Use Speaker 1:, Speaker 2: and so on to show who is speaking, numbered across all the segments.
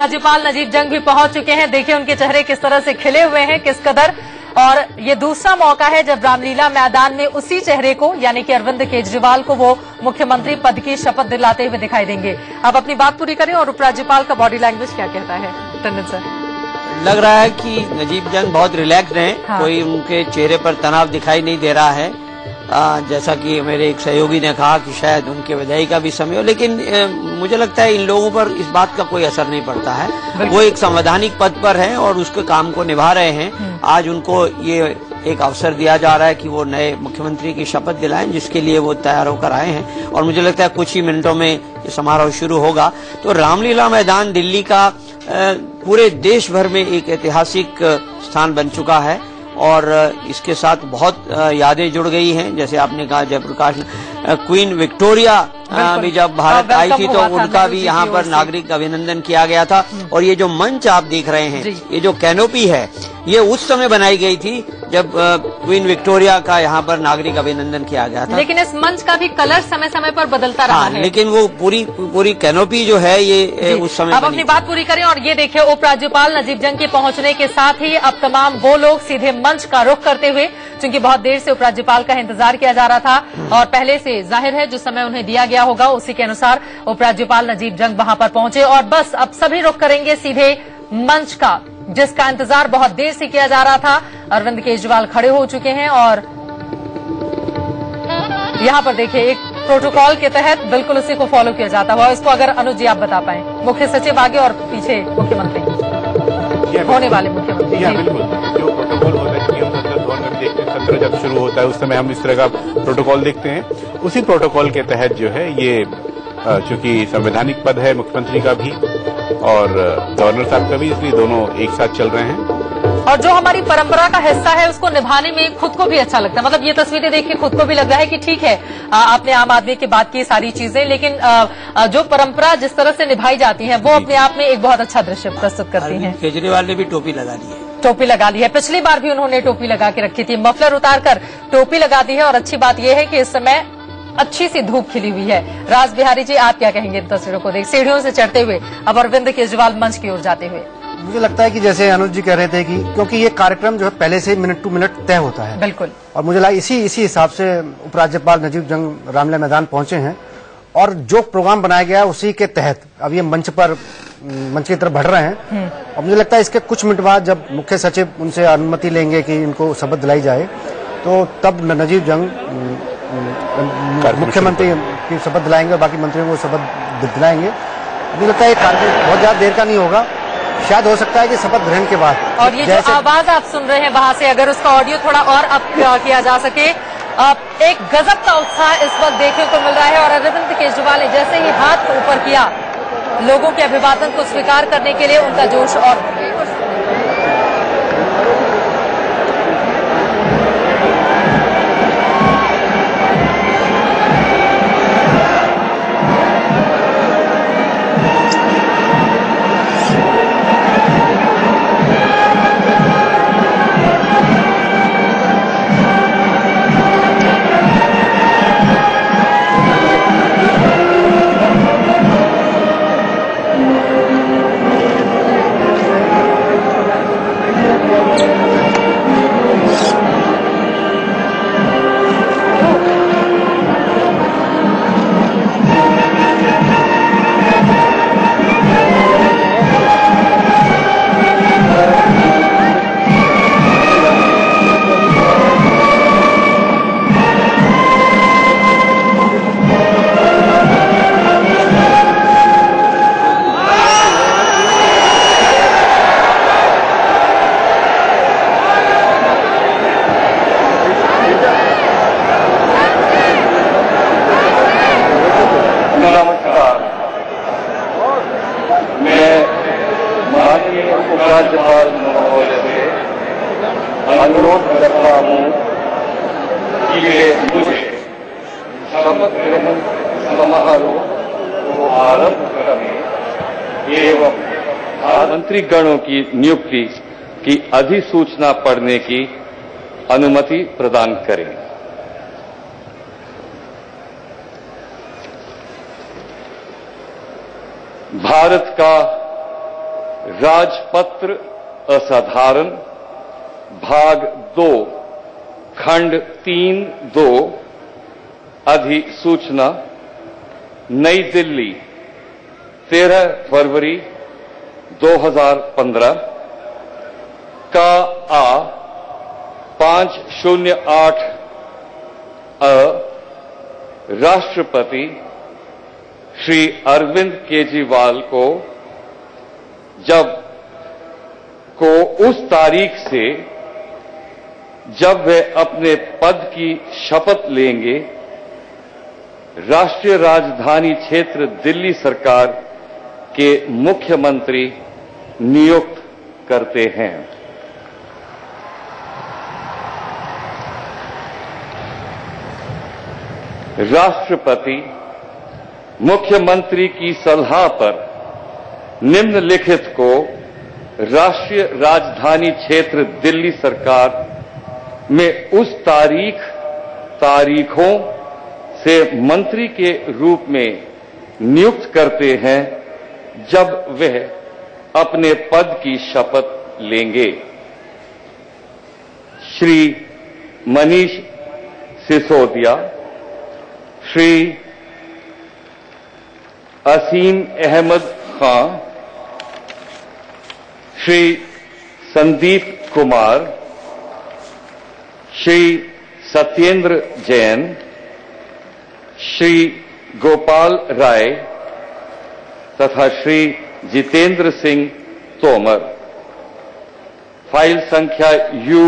Speaker 1: राज्यपाल नजीब जंग भी पहुंच चुके हैं। देखिए उनके चेहरे किस तरह से खिले हुए हैं, किस कदर। और ये दूसरा मौका है जब रामलीला मैदान में उसी चेहरे को यानी कि अरविंद केजरीवाल को वो मुख्यमंत्री पद की शपथ दिलाते हुए दिखाई देंगे। अब अपनी बात पूरी करें और उपराज्यपाल का बॉडी लैंग्वेज क्या कहता है टंडन सर?
Speaker 2: लग रहा है कि नजीब जंग बहुत रिलैक्स्ड हैं। हाँ। कोई उनके चेहरे पर तनाव दिखाई नहीं दे रहा है। जैसा कि मेरे एक सहयोगी ने कहा कि शायद उनके विदाई का भी समय हो, लेकिन मुझे लगता है इन लोगों पर इस बात का कोई असर नहीं पड़ता है। वो एक संवैधानिक पद पर हैं और उसके काम को निभा रहे हैं। आज उनको ये एक अवसर दिया जा रहा है कि वो नए मुख्यमंत्री की शपथ दिलाएं, जिसके लिए वो तैयार होकर आए हैं। और मुझे लगता है कुछ ही मिनटों में ये समारोह शुरू होगा। तो रामलीला मैदान दिल्ली का पूरे देश भर में एक ऐतिहासिक स्थान बन चुका है और इसके साथ बहुत यादें जुड़ गई हैं। जैसे आपने कहा जयप्रकाश क्वीन विक्टोरिया भी जब भारत आई थी तो उनका भी यहाँ पर नागरिक अभिनंदन किया गया था। और ये जो मंच आप देख रहे हैं, ये जो कैनोपी है, ये उस समय बनाई गई थी जब क्वीन विक्टोरिया का यहाँ पर नागरिक अभिनंदन किया गया था।
Speaker 1: लेकिन इस मंच का भी कलर समय समय पर बदलता रहा है।
Speaker 2: लेकिन वो पूरी कैनोपी जो है ये उस समय।
Speaker 1: अब अपनी बात पूरी करें और ये देखिए उपराज्यपाल नजीब जंग के पहुंचने के साथ ही अब तमाम वो लोग सीधे मंच का रुख करते हुए, क्योंकि बहुत देर से उपराज्यपाल का इंतजार किया जा रहा था और पहले से जाहिर है जो समय उन्हें दिया गया होगा उसी के अनुसार उपराज्यपाल नजीब जंग वहां पर पहुंचे और बस अब सभी रुख करेंगे सीधे मंच का, जिसका इंतजार बहुत देर से किया जा रहा था। अरविंद केजरीवाल खड़े हो चुके हैं और यहां पर देखिए एक प्रोटोकॉल के तहत बिल्कुल उसी को फॉलो किया जाता हुआ। इसको अगर अनुज जी आप बता पाए, मुख्य सचिव आगे और पीछे मुख्यमंत्री होने वाले मुख्यमंत्री।
Speaker 3: बिल्कुल, जो प्रोटोकॉल होता है कि हम में देखते हैं, सत्र जब शुरू होता है उस समय हम इस तरह का प्रोटोकॉल देखते हैं। उसी प्रोटोकॉल के तहत जो है ये चूंकि संवैधानिक पद है मुख्यमंत्री का भी और गवर्नर साहब का भी, इसलिए दोनों एक साथ चल रहे हैं।
Speaker 1: और जो हमारी परंपरा का हिस्सा है उसको निभाने में खुद को भी अच्छा लगता है। मतलब ये तस्वीरें देख के खुद को भी लग रहा है कि ठीक है आपने आम आदमी की बात की सारी चीजें, लेकिन जो परंपरा जिस तरह से निभाई जाती है वो अपने आप में एक बहुत अच्छा दृश्य प्रस्तुत करती है।
Speaker 2: केजरीवाल ने भी टोपी लगा ली है।
Speaker 1: टोपी लगा ली है, पिछली बार भी उन्होंने टोपी लगा के रखी थी, मफलर उतारकर टोपी लगा दी है। और अच्छी बात यह है कि इस समय अच्छी सी धूप खिली हुई है। राज बिहारी जी आप क्या कहेंगे इन तस्वीरों को देख, सीढ़ियों से चढ़ते हुए अब अरविंद केजरीवाल मंच की ओर जाते हुए?
Speaker 4: मुझे लगता है कि जैसे अनुज जी कह रहे थे कि क्योंकि ये कार्यक्रम जो है पहले से मिनट टू मिनट तय होता है। बिल्कुल। और मुझे लगा इसी हिसाब से उपराज्यपाल नजीब जंग रामलीला मैदान पहुंचे हैं और जो प्रोग्राम बनाया गया है उसी के तहत अब ये मंच की तरफ बढ़ रहे हैं। और मुझे लगता है इसके कुछ मिनट बाद जब मुख्य सचिव उनसे अनुमति लेंगे कि इनको शपथ दिलाई जाए तो तब नजीब जंग मुख्यमंत्री की शपथ दिलाएंगे और बाकी मंत्रियों को शपथ दिलाएंगे। मुझे लगता है ये कार्यक्रम बहुत ज्यादा देर का नहीं होगा, शायद हो सकता है कि शपथ ग्रहण के बाद।
Speaker 1: और ये जो आवाज आप सुन रहे हैं वहां से अगर उसका ऑडियो थोड़ा और अप किया जा सके, एक गजब का उत्साह इस वक्त देखने को मिल रहा है। और अरविंद केजरीवाल ने जैसे ही हाथ ऊपर किया लोगों के अभिवादन को स्वीकार करने के लिए, उनका जोश और
Speaker 5: उपराज्यपाल महोदय से अनुरोध करता हूँ कि वे मुझे शपथ ग्रहण समारोह को आरंभ करने एवं मंत्रीगणों की नियुक्ति की अधिसूचना पढ़ने की अनुमति प्रदान करें। भारत का राजपत्र असाधारण भाग 2 खंड 3-2 अधिसूचना नई दिल्ली 13 फरवरी 2015 का 508 राष्ट्रपति श्री अरविंद केजरीवाल को उस तारीख से जब वे अपने पद की शपथ लेंगे राष्ट्रीय राजधानी क्षेत्र दिल्ली सरकार के मुख्यमंत्री नियुक्त करते हैं। राष्ट्रपति मुख्यमंत्री की सलाह पर निम्नलिखित को राष्ट्रीय राजधानी क्षेत्र दिल्ली सरकार में उस तारीखों से मंत्री के रूप में नियुक्त करते हैं जब वह अपने पद की शपथ लेंगे। श्री मनीष सिसोदिया, श्री असीम अहमद खां, श्री संदीप कुमार, श्री सत्येंद्र जैन, श्री गोपाल राय तथा श्री जितेंद्र सिंह तोमर। फाइल संख्या U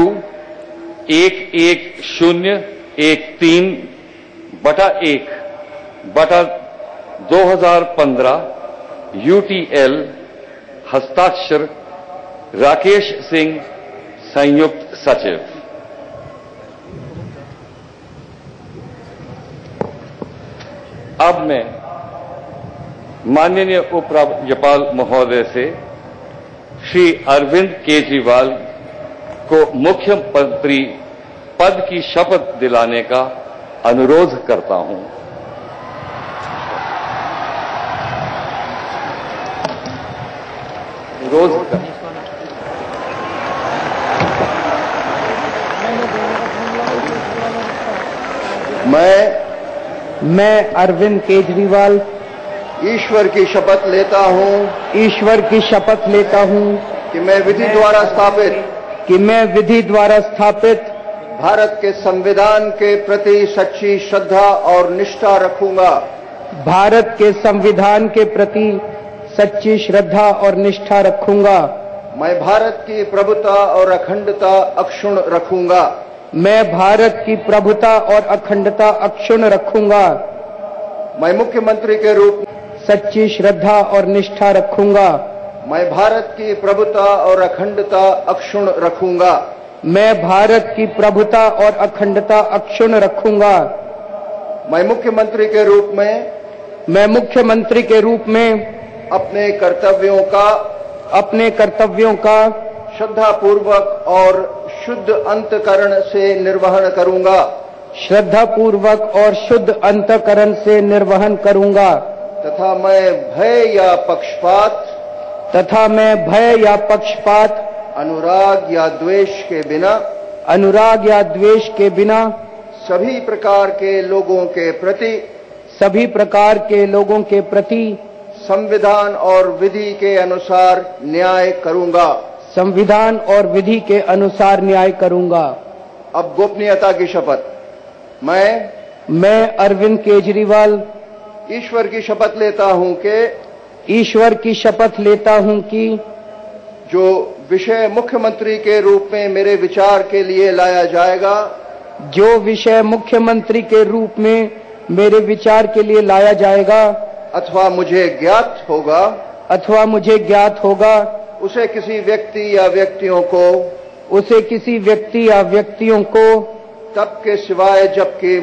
Speaker 5: 11013/1/2015 UTL हस्ताक्षर राकेश सिंह संयुक्त सचिव। अब मैं माननीय उपराज्यपाल महोदय से श्री अरविंद केजरीवाल को मुख्यमंत्री पद की शपथ दिलाने का अनुरोध करता हूं।
Speaker 6: मैं अरविंद केजरीवाल
Speaker 7: ईश्वर की शपथ लेता हूं कि मैं विधि द्वारा स्थापित भारत के संविधान के प्रति सच्ची श्रद्धा और निष्ठा रखूंगा।
Speaker 6: भारत के संविधान के प्रति सच्ची श्रद्धा और निष्ठा रखूंगा।
Speaker 7: मैं भारत की प्रभुता और अखंडता अक्षुण्ण रखूंगा।
Speaker 6: मैं भारत की प्रभुता और अखंडता अक्षुण्ण रखूंगा।
Speaker 7: मैं मुख्यमंत्री के रूप में
Speaker 6: सच्ची श्रद्धा और निष्ठा रखूंगा।
Speaker 7: मैं भारत की प्रभुता और अखंडता अक्षुण्ण रखूंगा।
Speaker 6: मैं भारत की प्रभुता और अखंडता अक्षुण्ण रखूंगा।
Speaker 7: मैं मुख्यमंत्री के रूप में अपने कर्तव्यों का श्रद्धापूर्वक और शुद्ध अंतःकरण से निर्वहन करूंगा।
Speaker 6: श्रद्धापूर्वक और शुद्ध अंतःकरण से निर्वहन करूंगा।
Speaker 7: तथा मैं भय या पक्षपात अनुराग या द्वेष के बिना सभी प्रकार के लोगों के प्रति संविधान और विधि के अनुसार न्याय करूंगा। अब गोपनीयता की शपथ।
Speaker 6: मैं अरविंद केजरीवाल
Speaker 7: ईश्वर की शपथ लेता हूं कि जो विषय मुख्यमंत्री के रूप में मेरे विचार के लिए लाया जाएगा अथवा मुझे ज्ञात होगा उसे किसी व्यक्ति या व्यक्तियों को तब के सिवाय जबकि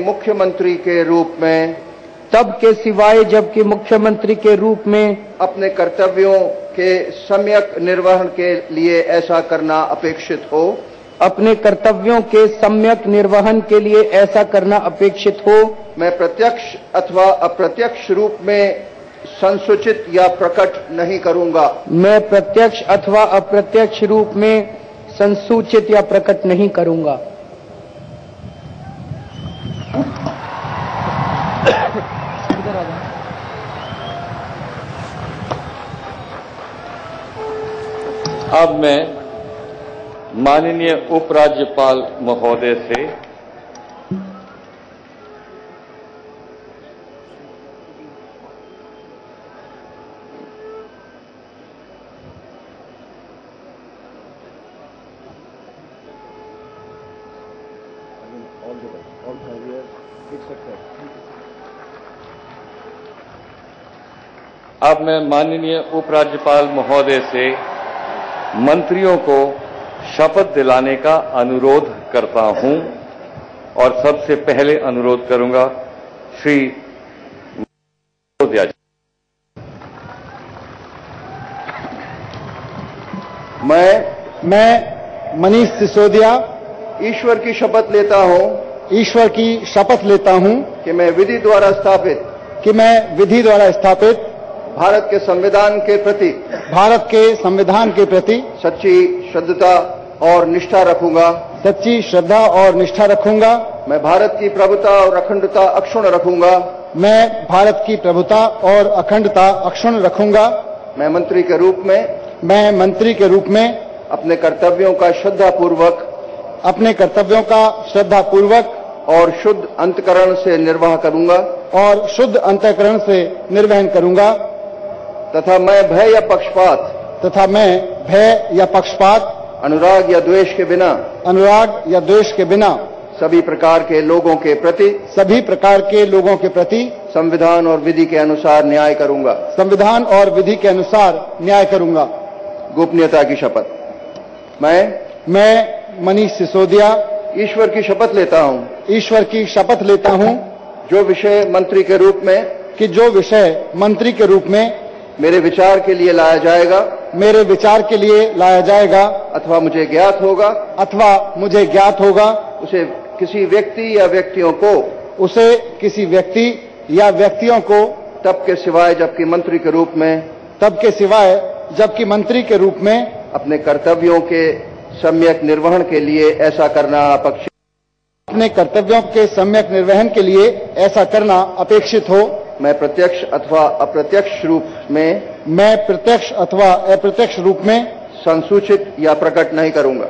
Speaker 7: मुख्यमंत्री के रूप में अपने कर्तव्यों के सम्यक निर्वहन के लिए ऐसा करना अपेक्षित हो। मैं प्रत्यक्ष अथवा अप्रत्यक्ष रूप में संसूचित या प्रकट नहीं करूंगा।
Speaker 6: मैं प्रत्यक्ष अथवा अप्रत्यक्ष रूप में संसूचित या प्रकट नहीं करूंगा।
Speaker 5: अब मैं माननीय उपराज्यपाल महोदय से उपराज्यपाल महोदय से मंत्रियों को शपथ दिलाने का अनुरोध करता हूं और सबसे पहले अनुरोध करूंगा श्री सिसोदिया जी।
Speaker 6: मैं मनीष सिसोदिया
Speaker 7: ईश्वर की शपथ लेता हूं कि मैं विधि द्वारा स्थापित भारत के संविधान के प्रति सच्ची श्रद्धा और निष्ठा रखूंगा। मैं भारत की प्रभुता और अखंडता अक्षुण्ण रखूंगा। मैं मंत्री के रूप में अपने कर्तव्यों का श्रद्धापूर्वक और शुद्ध अंतःकरण से निर्वाह करूंगा तथा मैं भय या पक्षपात अनुराग या द्वेष के बिना सभी प्रकार के लोगों के प्रति संविधान और विधि के अनुसार न्याय करूंगा। गोपनीयता की शपथ। मैं मनीष सिसोदिया ईश्वर की शपथ लेता हूं जो विषय मंत्री के रूप में मेरे विचार के लिए लाया जाएगा अथवा मुझे ज्ञात होगा उसे किसी व्यक्ति या व्यक्तियों को तब के सिवाय जबकि मंत्री के रूप में अपने कर्तव्यों के सम्यक निर्वहन के लिए ऐसा करना अपेक्षित हो। मैं प्रत्यक्ष अथवा अप्रत्यक्ष रूप में संसूचित या प्रकट नहीं करूंगा।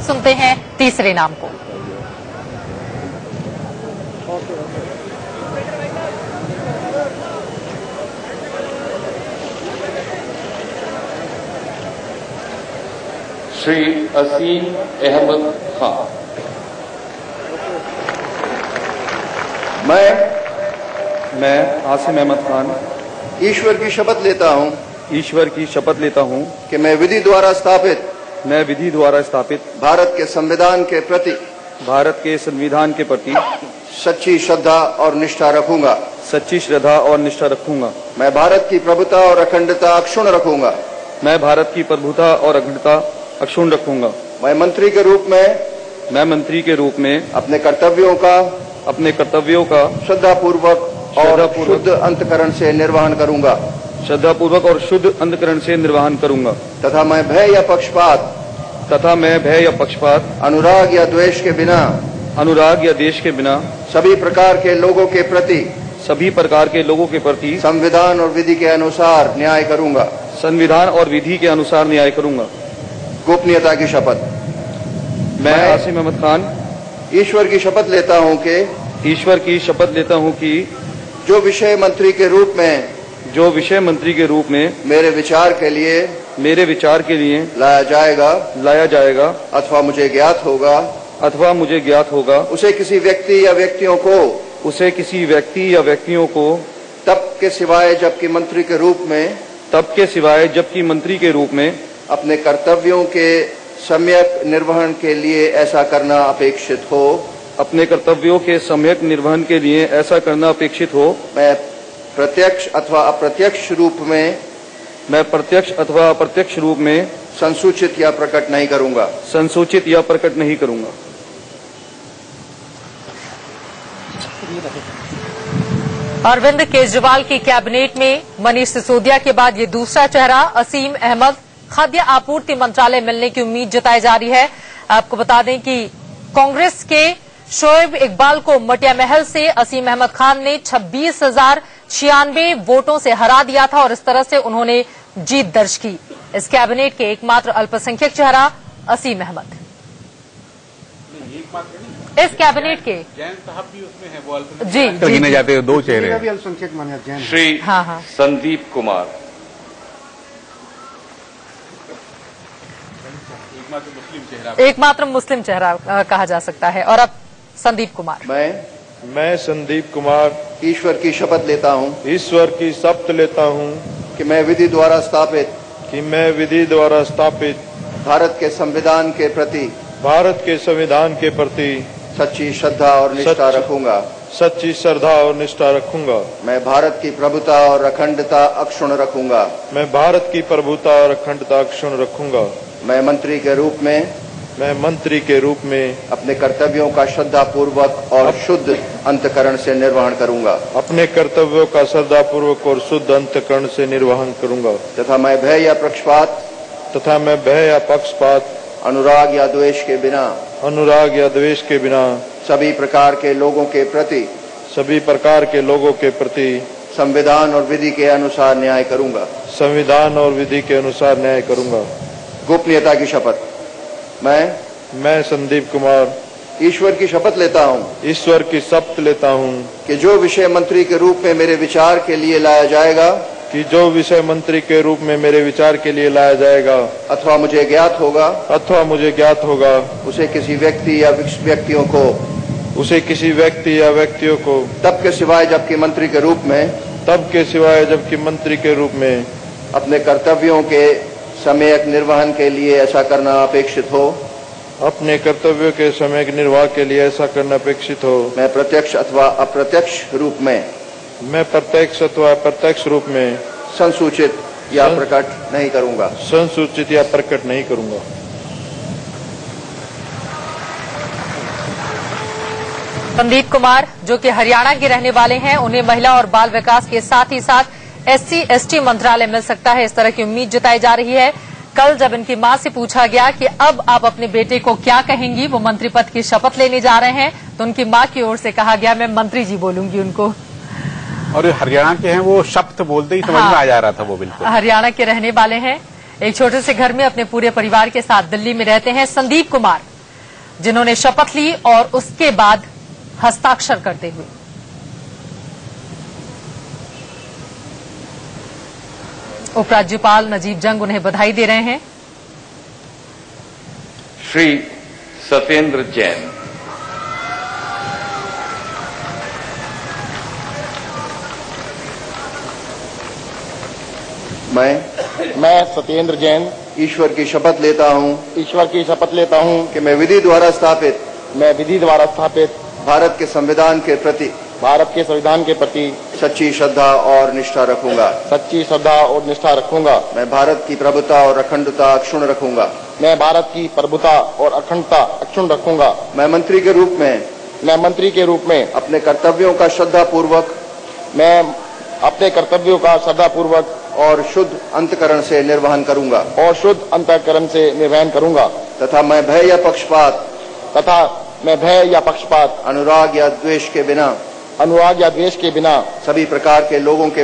Speaker 1: सुनते हैं तीसरे नाम को।
Speaker 5: श्री असीम अहमद खान।
Speaker 8: मैं आसिम अहमद खान
Speaker 7: ईश्वर की शपथ लेता हूं कि मैं विधि द्वारा स्थापित भारत के संविधान के प्रति सच्ची श्रद्धा और निष्ठा रखूंगा। मैं भारत की प्रभुता और अखंडता अक्षुण्ण रखूंगा। मैं मंत्री के रूप में अपने कर्तव्यों का श्रद्धापूर्वक और शुद्ध अंतःकरण से निर्वहन करूंगा। तथा मैं भय या पक्षपात अनुराग या द्वेष के बिना सभी प्रकार के लोगों के प्रति संविधान और विधि के अनुसार न्याय करूंगा। गोपनीयता की शपथ।
Speaker 8: मैं आसिम अहमद खान
Speaker 7: ईश्वर की शपथ लेता हूं कि जो विषय मंत्री के रूप में मेरे विचार के लिए लाया जाएगा अथवा मुझे ज्ञात
Speaker 8: अथवा मुझे ज्ञात होगा
Speaker 7: उसे किसी व्यक्ति या व्यक्तियों को तब के सिवाय जबकि मंत्री के रूप में अपने कर्तव्यों के सम्यक निर्वहन के लिए ऐसा करना अपेक्षित हो मैं प्रत्यक्ष अथवा अप्रत्यक्ष रूप में संसूचित या प्रकट नहीं करूंगा।
Speaker 1: अरविंद केजरीवाल की कैबिनेट में मनीष सिसोदिया के बाद ये दूसरा चेहरा असीम अहमद, खाद्य आपूर्ति मंत्रालय मिलने की उम्मीद जताई जा रही है। आपको बता दें कि कांग्रेस के शोएब इकबाल को मटिया महल से असीम अहमद खान ने 26,096 वोटों से हरा दिया था और इस तरह से उन्होंने जीत दर्ज की। इस कैबिनेट के एकमात्र अल्पसंख्यक चेहरा असीम अहमद। इस कैबिनेट के
Speaker 3: जैन साहब भी उसमें है, वो
Speaker 1: जी
Speaker 3: गिने जाते हैं, 2 चेहरे
Speaker 4: अल्पसंख्यक माने जैन।
Speaker 5: श्री संदीप कुमार,
Speaker 1: एकमात्र मुस्लिम चेहरा कहा जा सकता है। और अब संदीप कुमार।
Speaker 9: मैं संदीप कुमार
Speaker 7: ईश्वर की शपथ लेता हूं कि मैं विधि द्वारा स्थापित भारत के संविधान के प्रति सच्ची श्रद्धा और निष्ठा रखूंगा। मैं भारत की प्रभुता और अखंडता अक्षुण्ण रखूंगा। मैं मंत्री के रूप में अपने कर्तव्यों का श्रद्धापूर्वक और शुद्ध अंतःकरण से निर्वहन करूंगा। तथा मैं भय या पक्षपात अनुराग या द्वेष के बिना सभी प्रकार के लोगों के प्रति संविधान और विधि के अनुसार न्याय करूंगा। गोपनीयता की शपथ। मैं संदीप कुमार ईश्वर की शपथ लेता हूं कि जो विषय मंत्री के रूप में मेरे विचार के लिए लाया जाएगा अथवा मुझे ज्ञात होगा उसे किसी व्यक्ति या व्यक्तियों को तब के सिवाय जबकि मंत्री के रूप में अपने कर्तव्यों के सम्यक निर्वहन के लिए ऐसा करना अपेक्षित हो मैं प्रत्यक्ष अथवा अप्रत्यक्ष रूप में संसूचित या प्रकट नहीं करूंगा।
Speaker 1: संदीप कुमार जो कि हरियाणा के रहने वाले हैं, उन्हें महिला और बाल विकास के साथ ही साथ SC/ST मंत्रालय मिल सकता है, इस तरह की उम्मीद जताई जा रही है। कल जब इनकी मां से पूछा गया कि अब आप अपने बेटे को क्या कहेंगी, वो मंत्री पद की शपथ लेने जा रहे हैं, तो उनकी मां की ओर से कहा गया मैं मंत्री जी बोलूंगी उनको।
Speaker 3: और हरियाणा के हैं, वो शब्द बोलते ही समझ में आ जा रहा था। वो बिल्कुल
Speaker 1: हरियाणा के रहने वाले हैं। एक छोटे से घर में अपने पूरे परिवार के साथ दिल्ली में रहते हैं संदीप कुमार, जिन्होंने शपथ ली और उसके बाद हस्ताक्षर करते हुए उपराज्यपाल नजीब जंग उन्हें बधाई दे रहे हैं।
Speaker 5: श्री सत्येंद्र जैन।
Speaker 7: मैं सत्येंद्र जैन ईश्वर की शपथ लेता हूं कि मैं विधि द्वारा स्थापित भारत के संविधान के प्रति सच्ची श्रद्धा और निष्ठा रखूंगा। मैं भारत की प्रभुता और अखंडता अक्षुण्ण रखूंगा। मैं मंत्री के रूप में अपने कर्तव्यों का श्रद्धापूर्वक और शुद्ध अंतःकरण से निर्वहन करूंगा। तथा मैं भय या पक्षपात अनुराग या द्वेष के बिना सभी प्रकार के लोगों के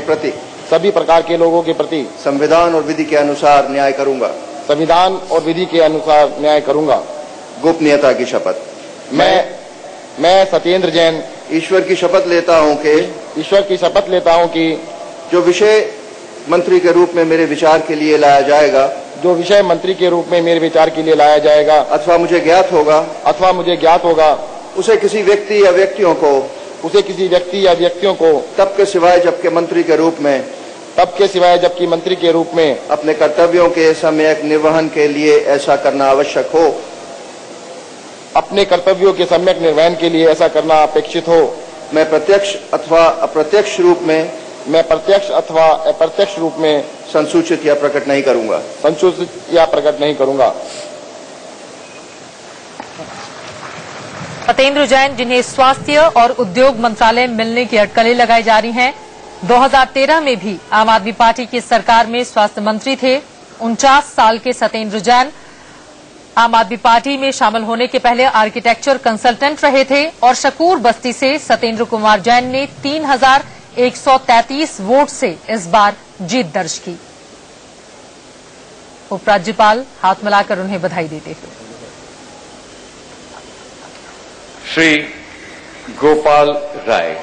Speaker 7: प्रति संविधान और विधि के अनुसार न्याय करूंगा। गोपनीयता की शपथ। मैं सत्येंद्र जैन ईश्वर की शपथ लेता हूं कि जो विषय मंत्री के रूप में मेरे विचार के लिए लाया जाएगा
Speaker 10: जो विषय मंत्री के रूप में मेरे विचार के लिए लाया जाएगा
Speaker 7: अथवा मुझे ज्ञात होगा उसे किसी व्यक्ति या व्यक्तियों को तब के सिवाय जबकि मंत्री के रूप में अपने कर्तव्यों के सम्यक निर्वहन के लिए ऐसा करना अपेक्षित हो मैं प्रत्यक्ष अथवा अप्रत्यक्ष रूप में संसूचित या प्रकट नहीं करूंगा।
Speaker 1: सत्येंद्र जैन, जिन्हें स्वास्थ्य और उद्योग मंत्रालय मिलने की अटकलें लगाई जा रही हैं, 2013 में भी आम आदमी पार्टी की सरकार में स्वास्थ्य मंत्री थे। 49 साल के सत्येंद्र जैन आम आदमी पार्टी में शामिल होने के पहले आर्किटेक्चर कंसल्टेंट रहे थे और शकूर बस्ती से सत्येंद्र कुमार जैन ने 3133 वोट से इस बार जीत दर्ज की। उपराज्यपाल हाथ मिलाकर उन्हें बधाई देते हुए
Speaker 5: श्री गोपाल राय।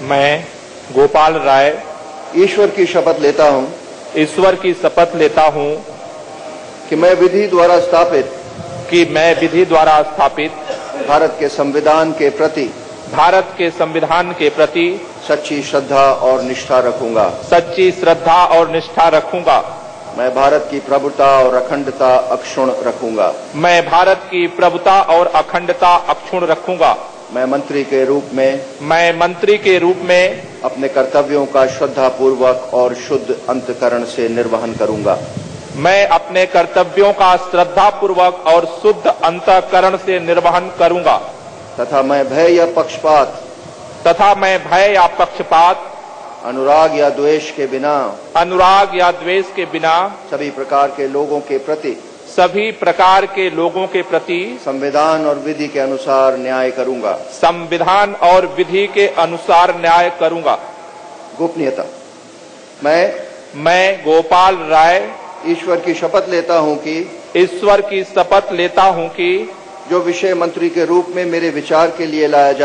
Speaker 9: मैं गोपाल राय
Speaker 7: ईश्वर की शपथ लेता हूं कि मैं विधि द्वारा स्थापित भारत के संविधान के प्रति सच्ची श्रद्धा और निष्ठा रखूंगा। मैं भारत की प्रभुता और अखंडता अक्षुण्ण रखूंगा। मैं मंत्री के रूप में अपने कर्तव्यों का श्रद्धापूर्वक और शुद्ध अंतःकरण से निर्वहन करूंगा। तथा मैं भय या पक्षपात अनुराग या द्वेष के बिना सभी प्रकार के लोगों के प्रति संविधान और विधि के अनुसार न्याय करूंगा। गोपनीयता। मैं गोपाल राय ईश्वर की शपथ लेता हूं कि जो विषय मंत्री के रूप में मेरे विचार के लिए लाया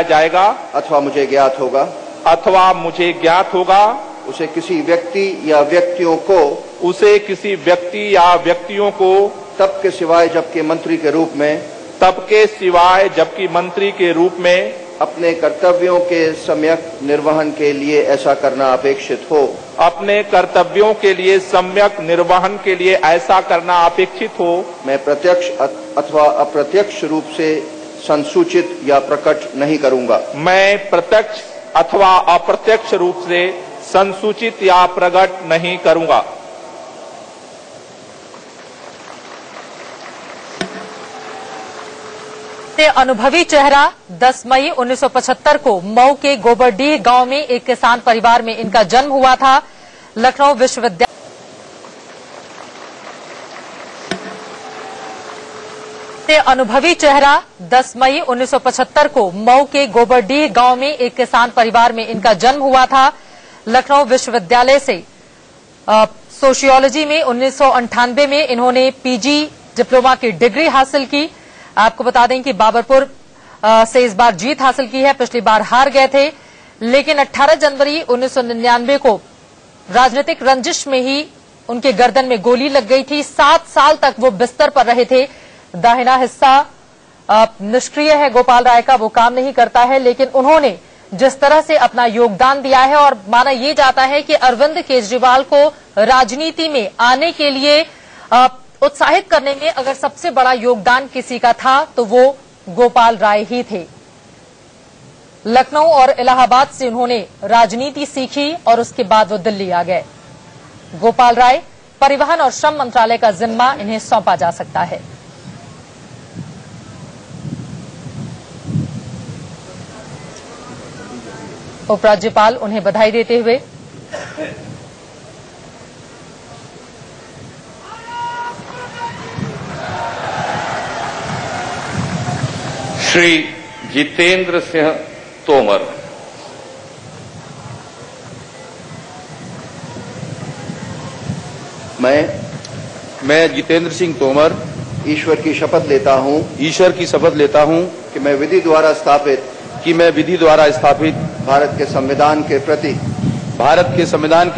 Speaker 7: जाएगा अथवा मुझे ज्ञात होगा उसे किसी व्यक्ति या व्यक्तियों को तब के सिवाय जबकि मंत्री के रूप में अपने कर्तव्यों के सम्यक निर्वहन के लिए ऐसा करना अपेक्षित हो मैं प्रत्यक्ष अथवा अप्रत्यक्ष रूप से संसूचित या प्रकट नहीं करूंगा।
Speaker 1: अनुभवी चेहरा 10 मई 1975 को मऊ के गोबरडीह गांव में एक किसान परिवार में इनका जन्म हुआ था। लखनऊ विश्वविद्यालय अनुभवी चेहरा 10 मई 1975 को मऊ के गोबरडीह गांव में एक किसान परिवार में इनका जन्म हुआ था। लखनऊ विश्वविद्यालय से सोशियोलॉजी में 1998 में इन्होंने पीजी डिप्लोमा की डिग्री हासिल की। आपको बता दें कि बाबरपुर से इस बार जीत हासिल की है, पिछली बार हार गए थे, लेकिन 18 जनवरी 1999 को राजनीतिक रंजिश में ही उनके गर्दन में गोली लग गई थी। 7 साल तक वो बिस्तर पर रहे थे। दाहिना हिस्सा निष्क्रिय है गोपाल राय का, वो काम नहीं करता है, लेकिन उन्होंने जिस तरह से अपना योगदान दिया है और माना यह जाता है कि अरविंद केजरीवाल को राजनीति में आने के लिए उत्साहित करने में अगर सबसे बड़ा योगदान किसी का था तो वो गोपाल राय ही थे। लखनऊ और इलाहाबाद से उन्होंने राजनीति सीखी और उसके बाद वो दिल्ली आ गए। गोपाल राय परिवहन और श्रम मंत्रालय का जिम्मा इन्हें सौंपा जा सकता है। उपराज्यपाल उन्हें बधाई देते हुए
Speaker 5: श्री जितेंद्र सिंह तोमर।
Speaker 10: मैं जितेंद्र सिंह तोमर
Speaker 7: ईश्वर की शपथ लेता हूं कि मैं विधि द्वारा स्थापित भारत के संविधान के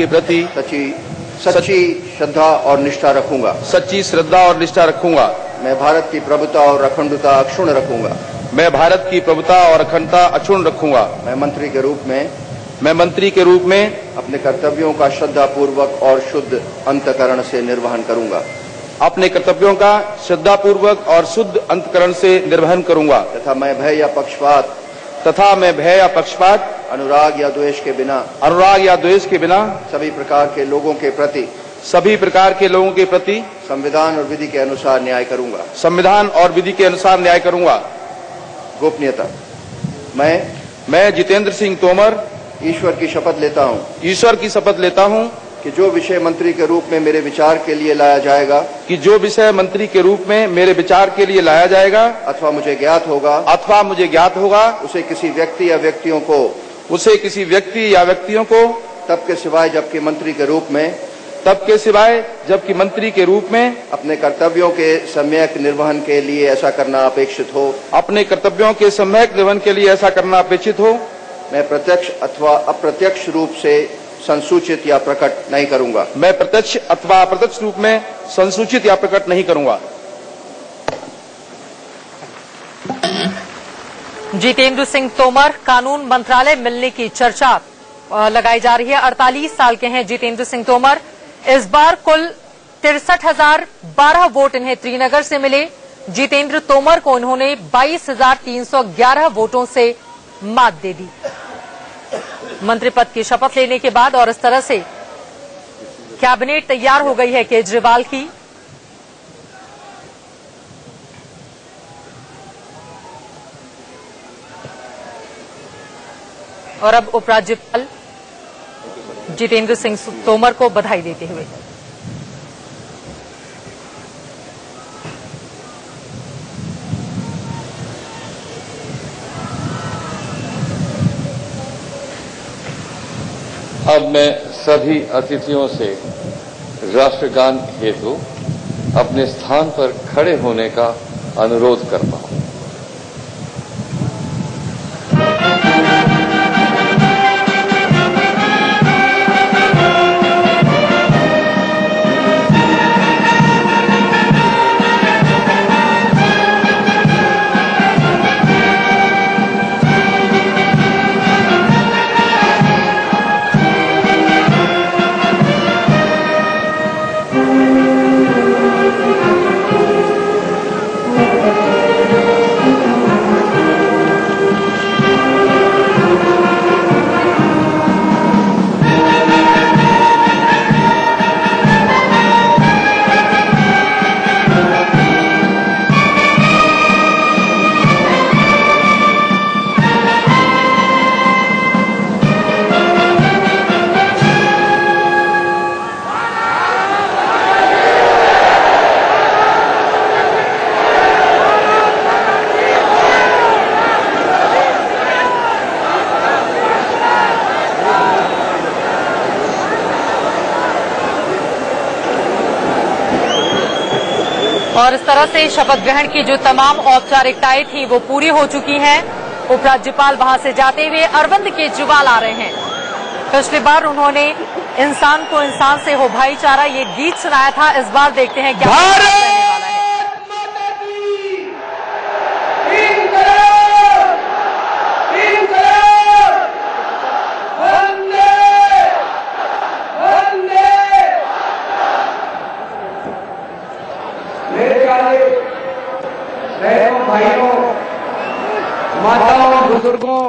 Speaker 7: प्रति सच्ची श्रद्धा और निष्ठा रखूंगा। मैं भारत की प्रभुता और अखंडता अक्षुण्ण रखूंगा। मैं मंत्री के रूप में अपने कर्तव्यों का श्रद्धापूर्वक और शुद्ध अंतःकरण से निर्वहन करूंगा। तथा मैं भय या पक्षपात अनुराग या द्वेष के बिना सभी प्रकार के लोगों के प्रति संविधान और विधि के अनुसार न्याय करूंगा। गोपनीयता। मैं जितेंद्र सिंह तोमर ईश्वर की शपथ लेता हूं कि जो विषय मंत्री के रूप में मेरे विचार के लिए लाया जाएगा अथवा मुझे ज्ञात होगा उसे किसी व्यक्ति या व्यक्तियों को तब के सिवाय जबकि मंत्री के रूप में अपने कर्तव्यों के सम्यक निर्वहन के लिए ऐसा करना अपेक्षित हो। मैं प्रत्यक्ष अथवा अप्रत्यक्ष रूप से संसूचित या प्रकट नहीं करूंगा।
Speaker 1: जितेंद्र सिंह तोमर, कानून मंत्रालय मिलने की चर्चा लगाई जा रही है। 48 साल के हैं जितेंद्र सिंह तोमर। इस बार कुल 63,012 वोट इन्हें त्रिनगर से मिले। जितेंद्र तोमर को इन्होंने 22,311 वोटों से मात दे दी मंत्री पद की शपथ लेने के बाद। और इस तरह से कैबिनेट तैयार हो गई है केजरीवाल की। और अब उपराज्यपाल जितेंद्र सिंह तोमर को बधाई देते हुए
Speaker 5: अब मैं सभी अतिथियों से राष्ट्रगान हेतु अपने स्थान पर खड़े होने का अनुरोध करता हूं।
Speaker 1: और इस तरह से शपथ ग्रहण की जो तमाम औपचारिकताएं थी वो पूरी हो चुकी हैं। उपराज्यपाल वहां से जाते हुए अरविंद केजरीवाल आ रहे हैं। पिछली बार उन्होंने इंसान को इंसान से हो भाईचारा ये गीत सुनाया था। इस बार देखते हैं क्या रहने वाला है।
Speaker 6: भाइयों, माताओं, बुजुर्गों,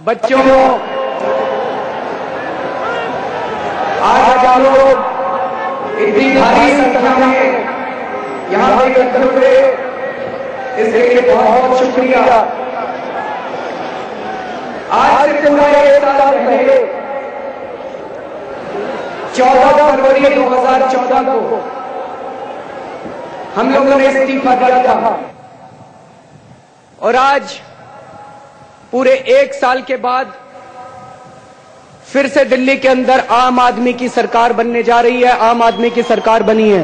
Speaker 6: बच्चों, आज आप लोग इतनी भारी संख्या में यहाँ पे इकट्ठे हुए, इसके लिए बहुत शुक्रिया। आज से पूरा 1 साल पहले 14 फरवरी 2014 को हम लोगों ने इस्तीफा दिया था और आज पूरे 1 साल के बाद फिर से दिल्ली के अंदर आम आदमी की सरकार बनने जा रही है, आम आदमी की सरकार बनी है।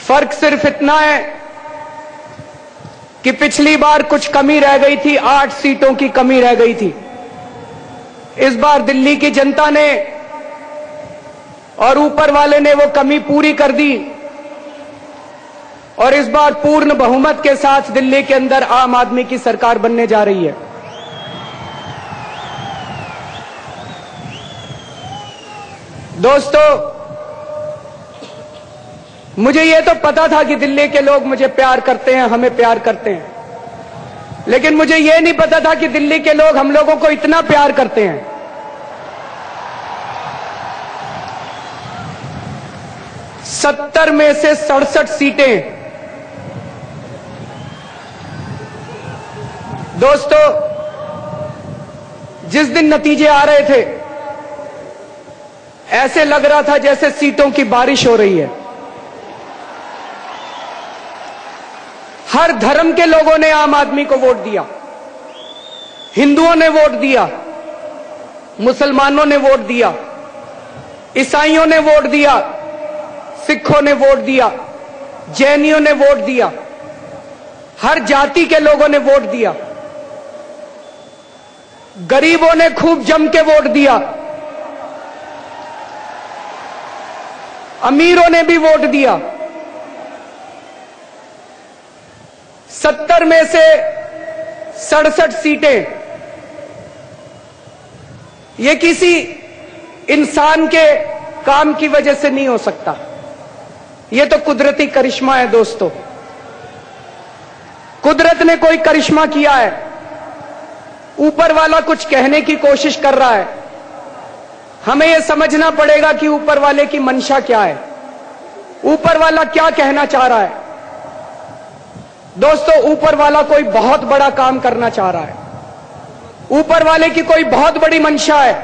Speaker 6: फर्क सिर्फ इतना है कि पिछली बार कुछ कमी रह गई थी, 8 सीटों की कमी रह गई थी। इस बार दिल्ली की जनता ने और ऊपर वाले ने वो कमी पूरी कर दी और इस बार पूर्ण बहुमत के साथ दिल्ली के अंदर आम आदमी की सरकार बनने जा रही है। दोस्तों, मुझे ये तो पता था कि दिल्ली के लोग मुझे प्यार करते हैं, हमें प्यार करते हैं, लेकिन मुझे ये नहीं पता था कि दिल्ली के लोग हम लोगों को इतना प्यार करते हैं। सत्तर में से 67 सीटें दोस्तों, जिस दिन नतीजे आ रहे थे ऐसे लग रहा था जैसे सीटों की बारिश हो रही है। हर धर्म के लोगों ने आम आदमी को वोट दिया। हिंदुओं ने वोट दिया, मुसलमानों ने वोट दिया, ईसाइयों ने वोट दिया, सिखों ने वोट दिया, जैनियों ने वोट दिया, हर जाति के लोगों ने वोट दिया। गरीबों ने खूब जम के वोट दिया, अमीरों ने भी वोट दिया। 70 में से 67 सीटें, ये किसी इंसान के काम की वजह से नहीं हो सकता, ये तो कुदरती करिश्मा है। दोस्तों, कुदरत ने कोई करिश्मा किया है, ऊपर वाला कुछ कहने की कोशिश कर रहा है। हमें यह समझना पड़ेगा कि ऊपर वाले की मंशा क्या है, ऊपर वाला क्या कहना चाह रहा है। दोस्तों, ऊपर वाला कोई बहुत बड़ा काम करना चाह रहा है, ऊपर वाले की कोई बहुत बड़ी मंशा है।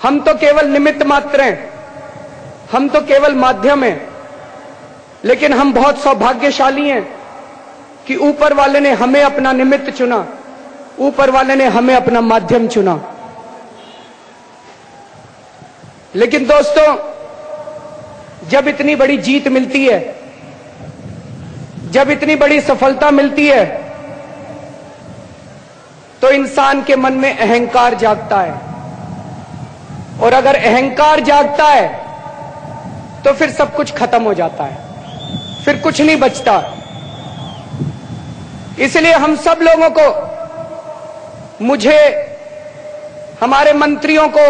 Speaker 6: हम तो केवल निमित्त मात्र हैं, हम तो केवल माध्यम हैं, लेकिन हम बहुत सौभाग्यशाली हैं कि ऊपर वाले ने हमें अपना निमित्त चुना, ऊपर वाले ने हमें अपना माध्यम चुना। लेकिन दोस्तों, जब इतनी बड़ी जीत मिलती है, जब इतनी बड़ी सफलता मिलती है, तो इंसान के मन में अहंकार जागता है, और अगर अहंकार जागता है तो फिर सब कुछ खत्म हो जाता है, फिर कुछ नहीं बचता। इसलिए हम सब लोगों को, मुझे, हमारे मंत्रियों को,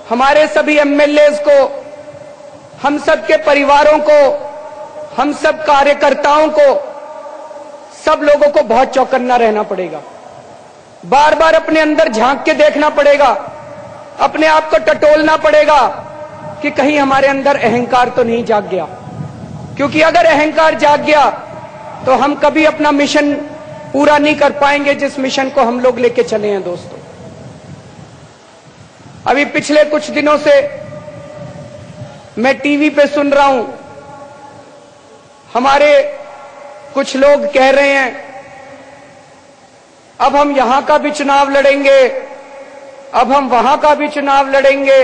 Speaker 6: हमारे सभी एमएलएज को, हम सब के परिवारों को, हम सब कार्यकर्ताओं को, सब लोगों को बहुत चौकन्ना रहना पड़ेगा। बार बार अपने अंदर झांक के देखना पड़ेगा, अपने आप को टटोलना पड़ेगा कि कहीं हमारे अंदर अहंकार तो नहीं जाग गया। क्योंकि अगर अहंकार जाग गया तो हम कभी अपना मिशन पूरा नहीं कर पाएंगे, जिस मिशन को हम लोग लेके चले हैं। दोस्तों, अभी पिछले कुछ दिनों से मैं टीवी पे सुन रहा हूं, हमारे कुछ लोग कह रहे हैं अब हम यहां का भी चुनाव लड़ेंगे, अब हम वहां का भी चुनाव लड़ेंगे,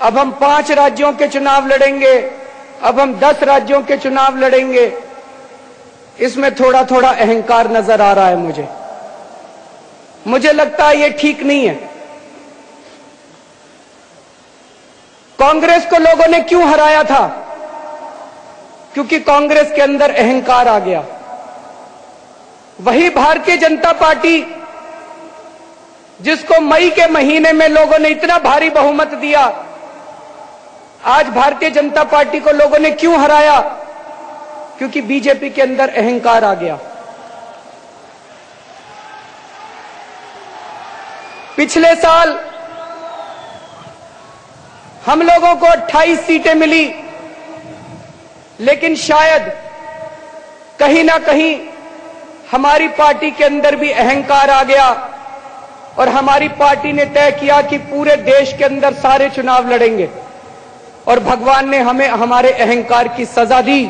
Speaker 6: अब हम 5 राज्यों के चुनाव लड़ेंगे, अब हम 10 राज्यों के चुनाव लड़ेंगे। इसमें थोड़ा थोड़ा अहंकार नजर आ रहा है। मुझे लगता है ये ठीक नहीं है। कांग्रेस को लोगों ने क्यों हराया था? क्योंकि कांग्रेस के अंदर अहंकार आ गया। वही भारतीय जनता पार्टी जिसको मई के महीने में लोगों ने इतना भारी बहुमत दिया, आज भारतीय जनता पार्टी को लोगों ने क्यों हराया? क्योंकि बीजेपी के अंदर अहंकार आ गया। पिछले साल हम लोगों को 28 सीटें मिली, लेकिन शायद कहीं ना कहीं हमारी पार्टी के अंदर भी अहंकार आ गया और हमारी पार्टी ने तय किया कि पूरे देश के अंदर सारे चुनाव लड़ेंगे, और भगवान ने हमें हमारे अहंकार की सजा दी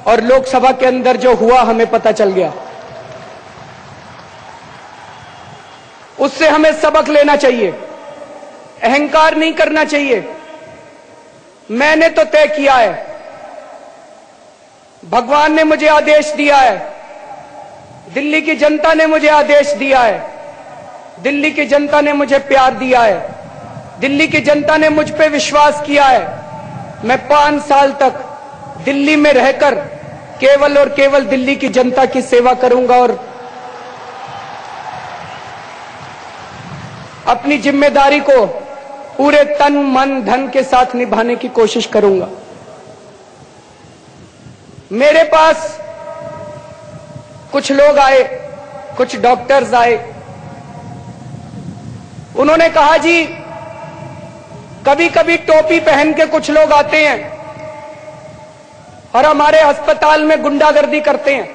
Speaker 6: और लोकसभा के अंदर जो हुआ हमें पता चल गया। उससे हमें सबक लेना चाहिए, अहंकार नहीं करना चाहिए। मैंने तो तय किया है, भगवान ने मुझे आदेश दिया है, दिल्ली की जनता ने मुझे आदेश दिया है, दिल्ली की जनता ने मुझे प्यार दिया है, दिल्ली की जनता ने मुझ पे विश्वास किया है। मैं 5 साल तक दिल्ली में रहकर केवल और केवल दिल्ली की जनता की सेवा करूंगा और अपनी जिम्मेदारी को पूरे तन मन धन के साथ निभाने की कोशिश करूंगा। मेरे पास कुछ लोग आए, कुछ डॉक्टर्स आए, उन्होंने कहा जी कभी कभी टोपी पहन के कुछ लोग आते हैं और हमारे अस्पताल में गुंडागर्दी करते हैं।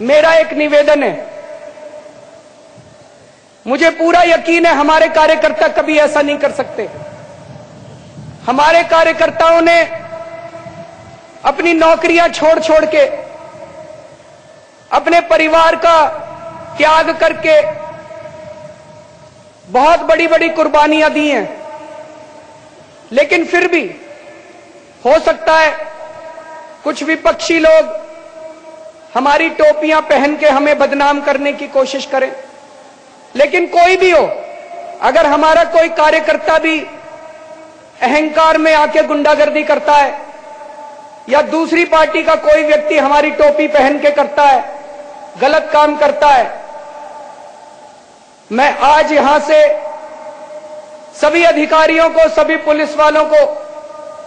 Speaker 6: मेरा एक निवेदन है, मुझे पूरा यकीन है हमारे कार्यकर्ता कभी ऐसा नहीं कर सकते। हमारे कार्यकर्ताओं ने अपनी नौकरियां छोड़ छोड़ के, अपने परिवार का त्याग करके बहुत बड़ी बड़ी कुर्बानियां दी हैं, लेकिन फिर भी हो सकता है कुछ विपक्षी लोग हमारी टोपियां पहन के हमें बदनाम करने की कोशिश करें। लेकिन कोई भी हो, अगर हमारा कोई कार्यकर्ता भी अहंकार में आके गुंडागर्दी करता है या दूसरी पार्टी का कोई व्यक्ति हमारी टोपी पहन के करता है, गलत काम करता है, मैं आज यहां से सभी अधिकारियों को, सभी पुलिस वालों को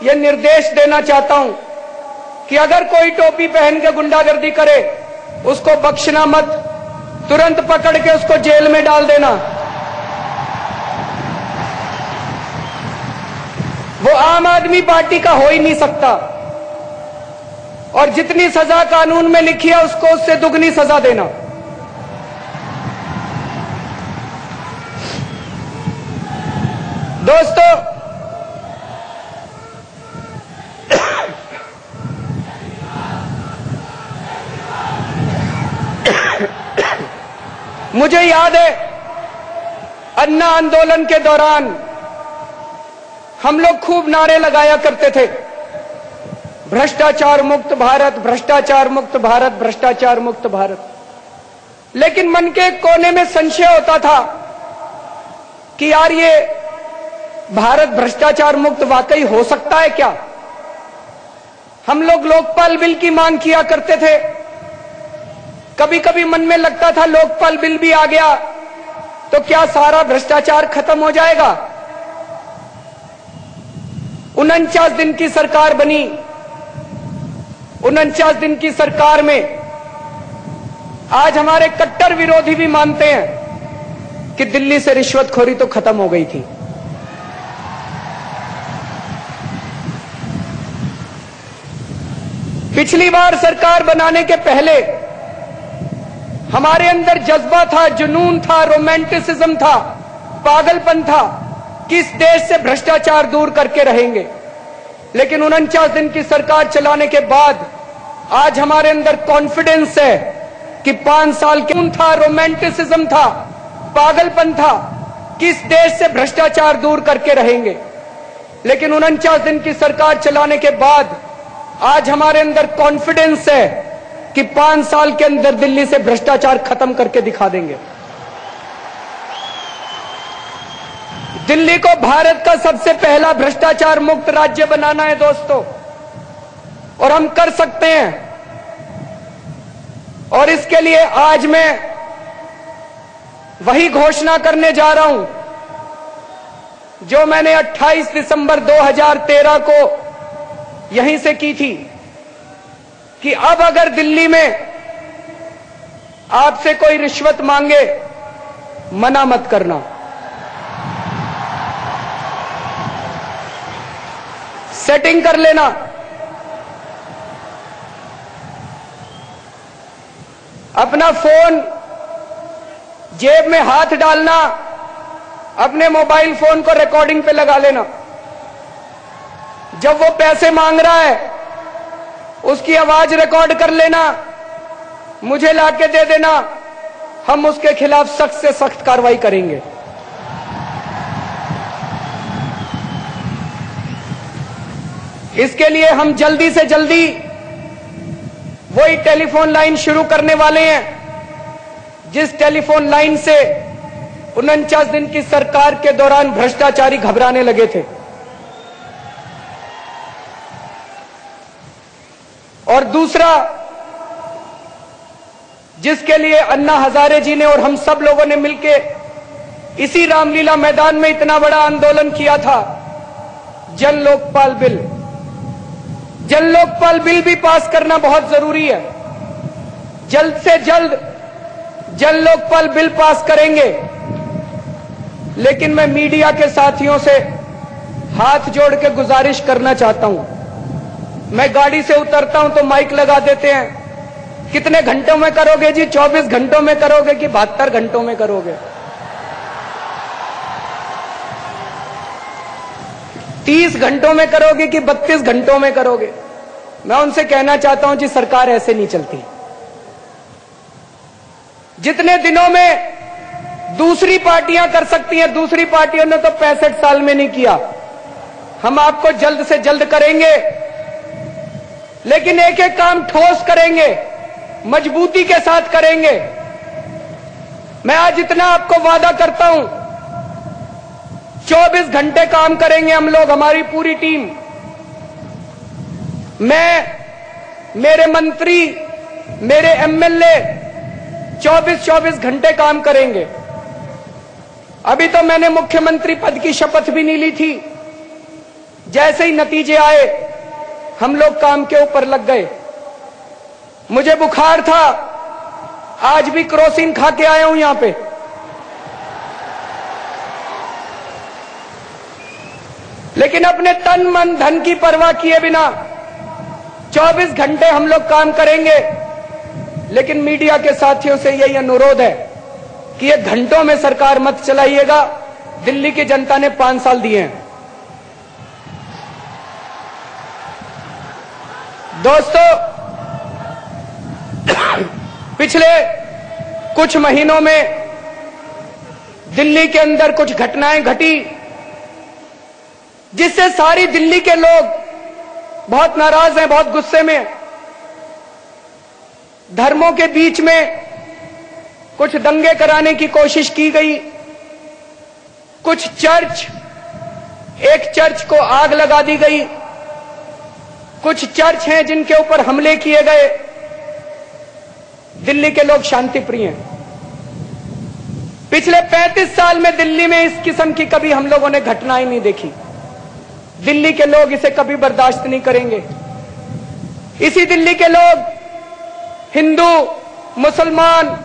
Speaker 6: यह निर्देश देना चाहता हूं कि अगर कोई टोपी पहन के गुंडागर्दी करे उसको बख्शना मत, तुरंत पकड़ के उसको जेल में डाल देना। वो आम आदमी पार्टी का हो ही नहीं सकता और जितनी सजा कानून में लिखी है उसको उससे दुगनी सजा देना। दोस्तों, मुझे याद है अन्ना आंदोलन के दौरान हम लोग खूब नारे लगाया करते थे, भ्रष्टाचार मुक्त भारत, भ्रष्टाचार मुक्त भारत, भ्रष्टाचार मुक्त भारत। लेकिन मन के कोने में संशय होता था कि यार ये भारत भ्रष्टाचार मुक्त वाकई हो सकता है क्या? हम लोग लोकपाल बिल की मांग किया करते थे, कभी कभी मन में लगता था लोकपाल बिल भी आ गया तो क्या सारा भ्रष्टाचार खत्म हो जाएगा? 49 दिन की सरकार बनी, 49 दिन की सरकार में आज हमारे कट्टर विरोधी भी मानते हैं कि दिल्ली से रिश्वतखोरी तो खत्म हो गई थी। पिछली बार सरकार बनाने के पहले हमारे अंदर जज्बा था, जुनून था, रोमांटिसिज्म था, पागलपन था कि इस देश से भ्रष्टाचार दूर करके रहेंगे। लेकिन 49 दिन की सरकार चलाने के बाद आज हमारे अंदर कॉन्फिडेंस है कि 5 साल के था, रोमांटिसिज्म था, पागलपन था कि इस देश से भ्रष्टाचार दूर करके रहेंगे। लेकिन 49 दिन की सरकार चलाने के बाद आज हमारे अंदर कॉन्फिडेंस है कि 5 साल के अंदर दिल्ली से भ्रष्टाचार खत्म करके दिखा देंगे। दिल्ली को भारत का सबसे पहला भ्रष्टाचार मुक्त राज्य बनाना है दोस्तों, और हम कर सकते हैं। और इसके लिए आज मैं वही घोषणा करने जा रहा हूं जो मैंने 28 दिसंबर 2013 को यहीं से की थी कि अब अगर दिल्ली में आपसे कोई रिश्वत मांगे, मना मत करना। सेटिंग कर लेना। अपना फोन जेब में हाथ डालना, अपने मोबाइल फोन को रिकॉर्डिंग पे लगा लेना। जब वो पैसे मांग रहा है उसकी आवाज रिकॉर्ड कर लेना, मुझे लाके दे देना, हम उसके खिलाफ सख्त से सख्त कार्रवाई करेंगे। इसके लिए हम जल्दी से जल्दी वही टेलीफोन लाइन शुरू करने वाले हैं जिस टेलीफोन लाइन से 49 दिन की सरकार के दौरान भ्रष्टाचारी घबराने लगे थे। और दूसरा, जिसके लिए अन्ना हजारे जी ने और हम सब लोगों ने मिलकर इसी रामलीला मैदान में इतना बड़ा आंदोलन किया था, जन लोकपाल बिल। जन लोकपाल बिल भी पास करना बहुत जरूरी है। जल्द से जल्द जन लोकपाल बिल पास करेंगे। लेकिन मैं मीडिया के साथियों से हाथ जोड़ के गुजारिश करना चाहता हूं। मैं गाड़ी से उतरता हूं तो माइक लगा देते हैं, कितने घंटों में करोगे जी? 24 घंटों में करोगे कि 72 घंटों में करोगे? 30 घंटों में करोगे कि 32 घंटों में करोगे? मैं उनसे कहना चाहता हूं जी, सरकार ऐसे नहीं चलती। जितने दिनों में दूसरी पार्टियां कर सकती हैं, दूसरी पार्टियों ने तो 65 साल में नहीं किया। हम आपको जल्द से जल्द करेंगे, लेकिन एक एक काम ठोस करेंगे, मजबूती के साथ करेंगे। मैं आज इतना आपको वादा करता हूं, 24 घंटे काम करेंगे हम लोग, हमारी पूरी टीम। मैं, मेरे मंत्री, मेरे एमएलए 24 घंटे काम करेंगे। अभी तो मैंने मुख्यमंत्री पद की शपथ भी नहीं ली थी। जैसे ही नतीजे आए हम लोग काम के ऊपर लग गए। मुझे बुखार था, आज भी क्रोसिन खा के आया हूं यहां पे। लेकिन अपने तन मन धन की परवाह किए बिना 24 घंटे हम लोग काम करेंगे। लेकिन मीडिया के साथियों से यही अनुरोध है कि ये घंटों में सरकार मत चलाइएगा। दिल्ली की जनता ने 5 साल दिए हैं। दोस्तों, पिछले कुछ महीनों में दिल्ली के अंदर कुछ घटनाएं घटी जिससे सारी दिल्ली के लोग बहुत नाराज हैं, बहुत गुस्से में हैं। धर्मों के बीच में कुछ दंगे कराने की कोशिश की गई। कुछ चर्च, एक चर्च को आग लगा दी गई। कुछ चर्च हैं जिनके ऊपर हमले किए गए। दिल्ली के लोग शांति प्रिय हैं। पिछले 35 साल में दिल्ली में इस किस्म की कभी हम लोगों ने घटनाएं नहीं देखी। दिल्ली के लोग इसे कभी बर्दाश्त नहीं करेंगे। इसी दिल्ली के लोग हिंदू, मुसलमान,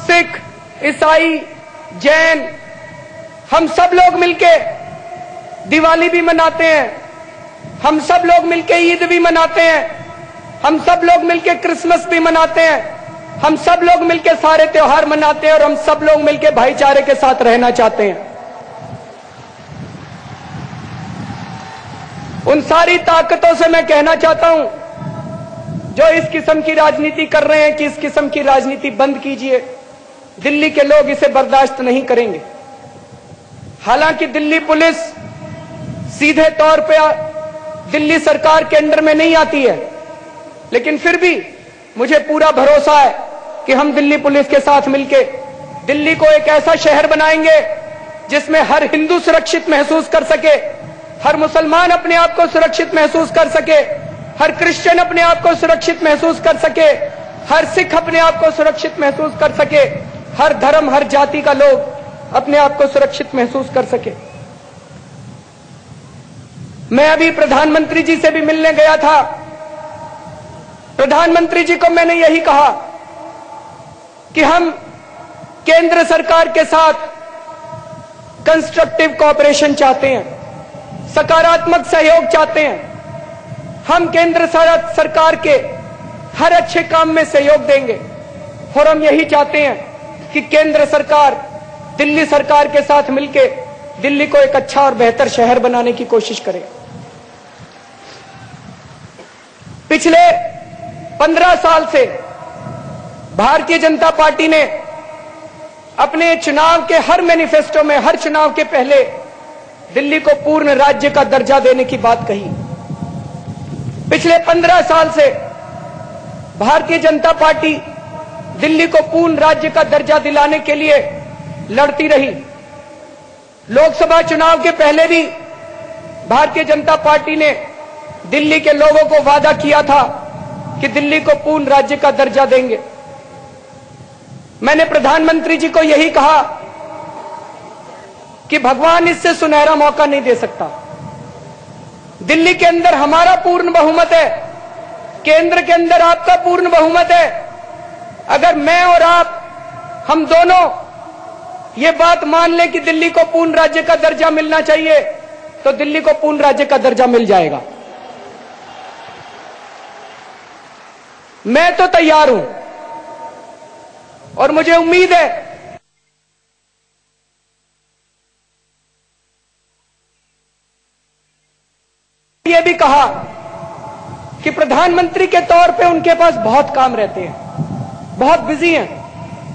Speaker 6: सिख, ईसाई, जैन, हम सब लोग मिलके दिवाली भी मनाते हैं। हम सब लोग मिलके ईद भी मनाते हैं। हम सब लोग मिलके क्रिसमस भी मनाते हैं। हम सब लोग मिलके सारे त्योहार मनाते हैं और हम सब लोग मिलके भाईचारे के साथ रहना चाहते हैं। उन सारी ताकतों से मैं कहना चाहता हूं जो इस किस्म की राजनीति कर रहे हैं कि इस किस्म की राजनीति बंद कीजिए। दिल्ली के लोग इसे बर्दाश्त नहीं करेंगे। हालांकि दिल्ली पुलिस सीधे तौर पे दिल्ली सरकार के अंडर में नहीं आती है, लेकिन फिर भी मुझे पूरा भरोसा है कि हम दिल्ली पुलिस के साथ मिलकर दिल्ली को एक ऐसा शहर बनाएंगे जिसमें हर हिंदू सुरक्षित महसूस कर सके, हर मुसलमान अपने आप को सुरक्षित महसूस कर सके, हर क्रिश्चियन अपने आप को सुरक्षित महसूस कर सके, हर सिख अपने आप को सुरक्षित महसूस कर सके, हर धर्म, हर जाति का लोग अपने आप को सुरक्षित महसूस कर सके। मैं अभी प्रधानमंत्री जी से भी मिलने गया था। प्रधानमंत्री जी को मैंने यही कहा कि हम केंद्र सरकार के साथ कंस्ट्रक्टिव कोऑपरेशन चाहते हैं, सकारात्मक सहयोग चाहते हैं। हम केंद्र सरकार के हर अच्छे काम में सहयोग देंगे और हम यही चाहते हैं कि केंद्र सरकार दिल्ली सरकार के साथ मिलकर दिल्ली को एक अच्छा और बेहतर शहर बनाने की कोशिश करे। पिछले 15 साल से भारतीय जनता पार्टी ने अपने चुनाव के हर मैनिफेस्टो में, हर चुनाव के पहले दिल्ली को पूर्ण राज्य का दर्जा देने की बात कही। पिछले 15 साल से भारतीय जनता पार्टी दिल्ली को पूर्ण राज्य का दर्जा दिलाने के लिए लड़ती रही। लोकसभा चुनाव के पहले भी भारतीय जनता पार्टी ने दिल्ली के लोगों को वादा किया था कि दिल्ली को पूर्ण राज्य का दर्जा देंगे। मैंने प्रधानमंत्री जी को यही कहा कि भगवान इससे सुनहरा मौका नहीं दे सकता। दिल्ली के अंदर हमारा पूर्ण बहुमत है, केंद्र के अंदर आपका पूर्ण बहुमत है। अगर मैं और आप, हम दोनों ये बात मान लें कि दिल्ली को पूर्ण राज्य का दर्जा मिलना चाहिए, तो दिल्ली को पूर्ण राज्य का दर्जा मिल जाएगा। मैं तो तैयार हूं और मुझे उम्मीद है ये भी कहा कि प्रधानमंत्री के तौर पे उनके पास बहुत काम रहते हैं, बहुत बिजी हैं,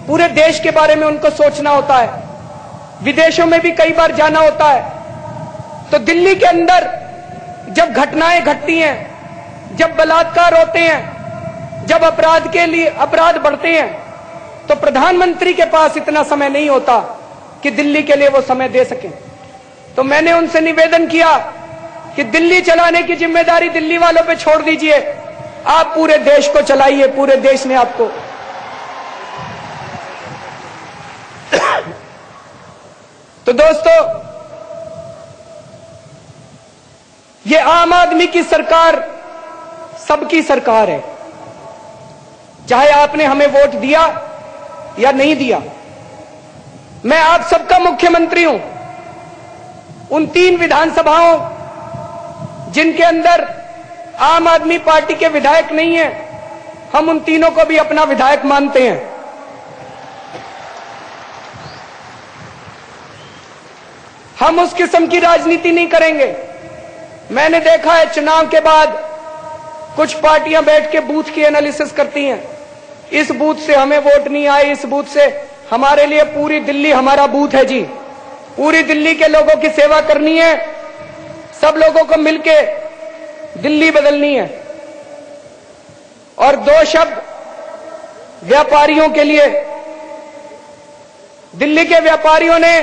Speaker 6: पूरे देश के बारे में उनको सोचना होता है, विदेशों में भी कई बार जाना होता है। तो दिल्ली के अंदर जब घटनाएं घटती हैं, जब बलात्कार होते हैं, जब अपराध बढ़ते हैं, तो प्रधानमंत्री के पास इतना समय नहीं होता कि दिल्ली के लिए वो समय दे सकें। तो मैंने उनसे निवेदन किया कि दिल्ली चलाने की जिम्मेदारी दिल्ली वालों पे छोड़ दीजिए, आप पूरे देश को चलाइए, पूरे देश ने आपको। तो दोस्तों, ये आम आदमी की सरकार सबकी सरकार है, चाहे आपने हमें वोट दिया या नहीं दिया। मैं आप सबका मुख्यमंत्री हूं। उन 3 विधानसभाओं जिनके अंदर आम आदमी पार्टी के विधायक नहीं है, हम उन तीनों को भी अपना विधायक मानते हैं। हम उस किस्म की राजनीति नहीं करेंगे। मैंने देखा है चुनाव के बाद कुछ पार्टियां बैठ के बूथ की एनालिसिस करती हैं, इस बूथ से हमें वोट नहीं आए, इस बूथ से। हमारे लिए पूरी दिल्ली हमारा बूथ है जी। पूरी दिल्ली के लोगों की सेवा करनी है, सब लोगों को मिलके दिल्ली बदलनी है। और 2 शब्द व्यापारियों के लिए। दिल्ली के व्यापारियों ने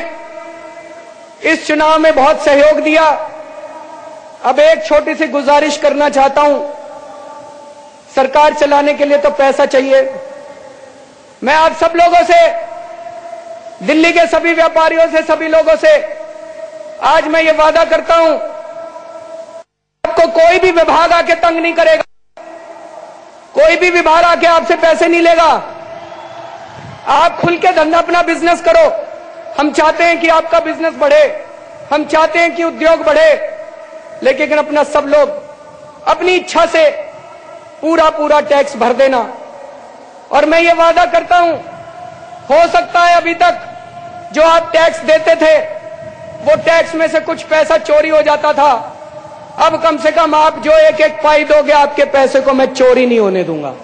Speaker 6: इस चुनाव में बहुत सहयोग दिया। अब एक छोटी सी गुजारिश करना चाहता हूं, सरकार चलाने के लिए तो पैसा चाहिए। मैं आप सब लोगों से, दिल्ली के सभी व्यापारियों से, सभी लोगों से आज मैं ये वादा करता हूं, आपको कोई भी विभाग आके तंग नहीं करेगा, कोई भी विभाग आके आपसे पैसे नहीं लेगा। आप खुल के धंधा अपना बिजनेस करो। हम चाहते हैं कि आपका बिजनेस बढ़े, हम चाहते हैं कि उद्योग बढ़े, लेकिन अपना सब लोग अपनी इच्छा से पूरा टैक्स भर देना। और मैं ये वादा करता हूं, हो सकता है अभी तक जो आप टैक्स देते थे वो टैक्स में से कुछ पैसा चोरी हो जाता था, अब कम से कम आप जो एक पाई दोगे, आपके पैसे को मैं चोरी नहीं होने दूंगा।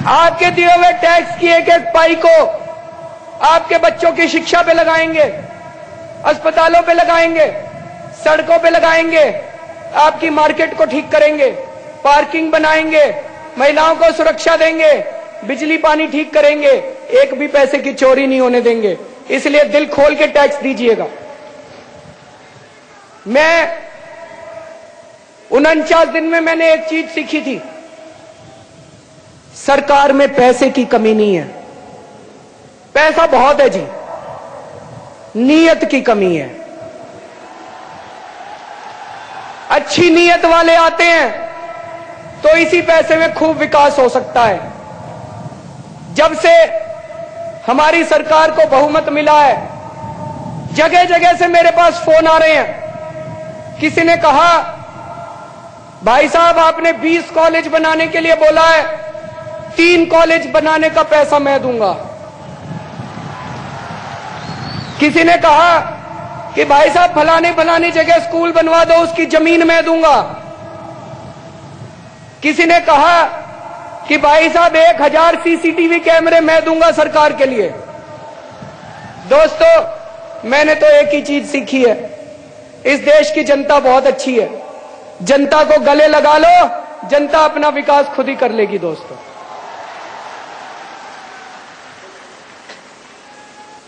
Speaker 6: आपके दिए हुए टैक्स की एक पाई को आपके बच्चों की शिक्षा पे लगाएंगे, अस्पतालों पे लगाएंगे, सड़कों पे लगाएंगे, आपकी मार्केट को ठीक करेंगे, पार्किंग बनाएंगे, महिलाओं को सुरक्षा देंगे, बिजली पानी ठीक करेंगे, एक भी पैसे की चोरी नहीं होने देंगे। इसलिए दिल खोल के टैक्स दीजिएगा। मैं 49 दिन में मैंने एक चीज सीखी थी, सरकार में पैसे की कमी नहीं है, पैसा बहुत है जी, नीयत की कमी है। अच्छी नीयत वाले आते हैं तो इसी पैसे में खूब विकास हो सकता है। जब से हमारी सरकार को बहुमत मिला है, जगह जगह से मेरे पास फोन आ रहे हैं। किसी ने कहा, भाई साहब आपने 20 कॉलेज बनाने के लिए बोला है, 3 कॉलेज बनाने का पैसा मैं दूंगा। किसी ने कहा कि भाई साहब फलाने फलाने जगह स्कूल बनवा दो, उसकी जमीन मैं दूंगा। किसी ने कहा कि भाई साहब 1000 सीसीटीवी कैमरे मैं दूंगा सरकार के लिए। दोस्तों, मैंने तो एक ही चीज सीखी है, इस देश की जनता बहुत अच्छी है। जनता को गले लगा लो, जनता अपना विकास खुद ही कर लेगी। दोस्तों,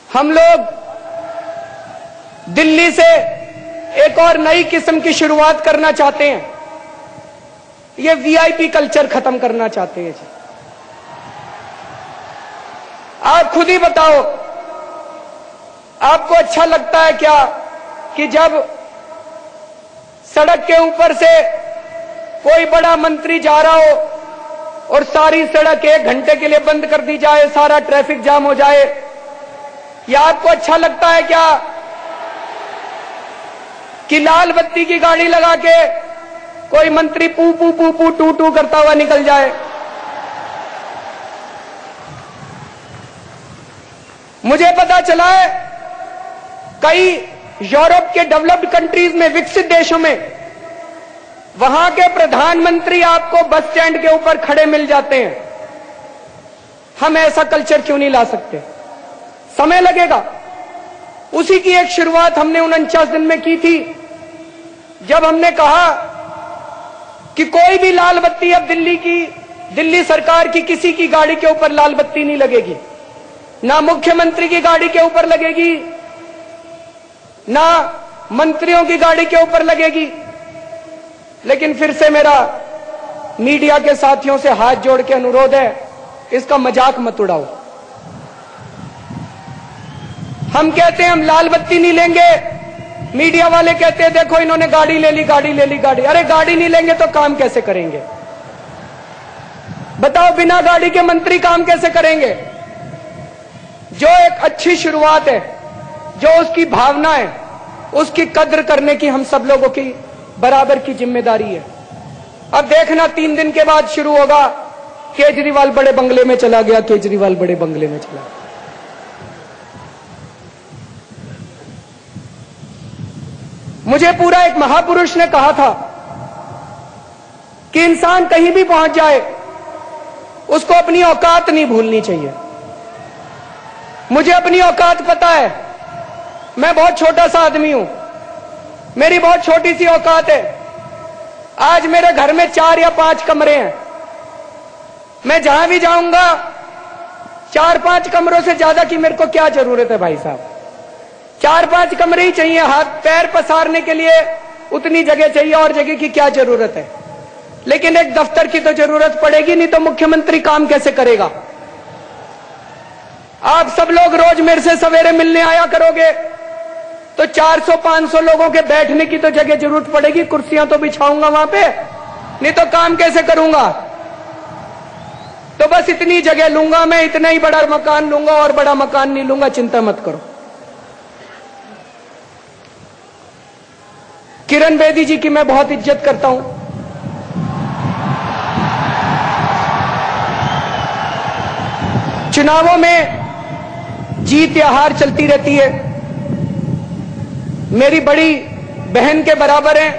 Speaker 6: हम लोग दिल्ली से एक और नई किस्म की शुरुआत करना चाहते हैं। ये वीआईपी कल्चर खत्म करना चाहते हैं जी। आप खुद ही बताओ, आपको अच्छा लगता है क्या कि जब सड़क के ऊपर से कोई बड़ा मंत्री जा रहा हो और सारी सड़क 1 घंटे के लिए बंद कर दी जाए, सारा ट्रैफिक जाम हो जाए? या आपको अच्छा लगता है क्या कि लाल बत्ती की गाड़ी लगा के कोई मंत्री पू पू पू पू टू टू करता हुआ निकल जाए? मुझे पता चला है कई यूरोप के डेवलप्ड कंट्रीज में, विकसित देशों में, वहां के प्रधानमंत्री आपको बस स्टैंड के ऊपर खड़े मिल जाते हैं। हम ऐसा कल्चर क्यों नहीं ला सकते? समय लगेगा। उसी की एक शुरुआत हमने 49 दिन में की थी, जब हमने कहा कि कोई भी लाल बत्ती अब दिल्ली सरकार की किसी की गाड़ी के ऊपर लाल बत्ती नहीं लगेगी। ना मुख्यमंत्री की गाड़ी के ऊपर लगेगी, ना मंत्रियों की गाड़ी के ऊपर लगेगी। लेकिन फिर से मेरा मीडिया के साथियों से हाथ जोड़ के अनुरोध है, इसका मजाक मत उड़ाओ। हम कहते हैं हम लाल बत्ती नहीं लेंगे, मीडिया वाले कहते हैं देखो इन्होंने गाड़ी ले ली, गाड़ी ले ली, गाड़ी। अरे गाड़ी नहीं लेंगे तो काम कैसे करेंगे? बताओ, बिना गाड़ी के मंत्री काम कैसे करेंगे? जो एक अच्छी शुरुआत है, जो उसकी भावना है, उसकी कद्र करने की हम सब लोगों की बराबर की जिम्मेदारी है। अब देखना 3 दिन के बाद शुरू होगा, केजरीवाल बड़े बंगले में चला गया, केजरीवाल बड़े बंगले में चला गया। मुझे पूरा एक महापुरुष ने कहा था कि इंसान कहीं भी पहुंच जाए, उसको अपनी औकात नहीं भूलनी चाहिए। मुझे अपनी औकात पता है, मैं बहुत छोटा सा आदमी हूं, मेरी बहुत छोटी सी औकात है। आज मेरे घर में 4 या 5 कमरे हैं। मैं जहां भी जाऊंगा 4-5 कमरों से ज्यादा की मेरे को क्या जरूरत है भाई साहब? 4-5 कमरे ही चाहिए, हाथ पैर पसारने के लिए उतनी जगह चाहिए, और जगह की क्या जरूरत है? लेकिन एक दफ्तर की तो जरूरत पड़ेगी, नहीं तो मुख्यमंत्री काम कैसे करेगा? आप सब लोग रोज मेरे से सवेरे मिलने आया करोगे तो 400-500 लोगों के बैठने की तो जगह जरूरत पड़ेगी, कुर्सियां तो बिछाऊंगा वहां पे, नहीं तो काम कैसे करूंगा? तो बस इतनी जगह लूंगा मैं, इतना ही बड़ा मकान लूंगा, और बड़ा मकान नहीं लूंगा, चिंता मत करो। किरण बेदी जी की मैं बहुत इज्जत करता हूं। चुनावों में जीत या हार चलती रहती है। मेरी बड़ी बहन के बराबर है।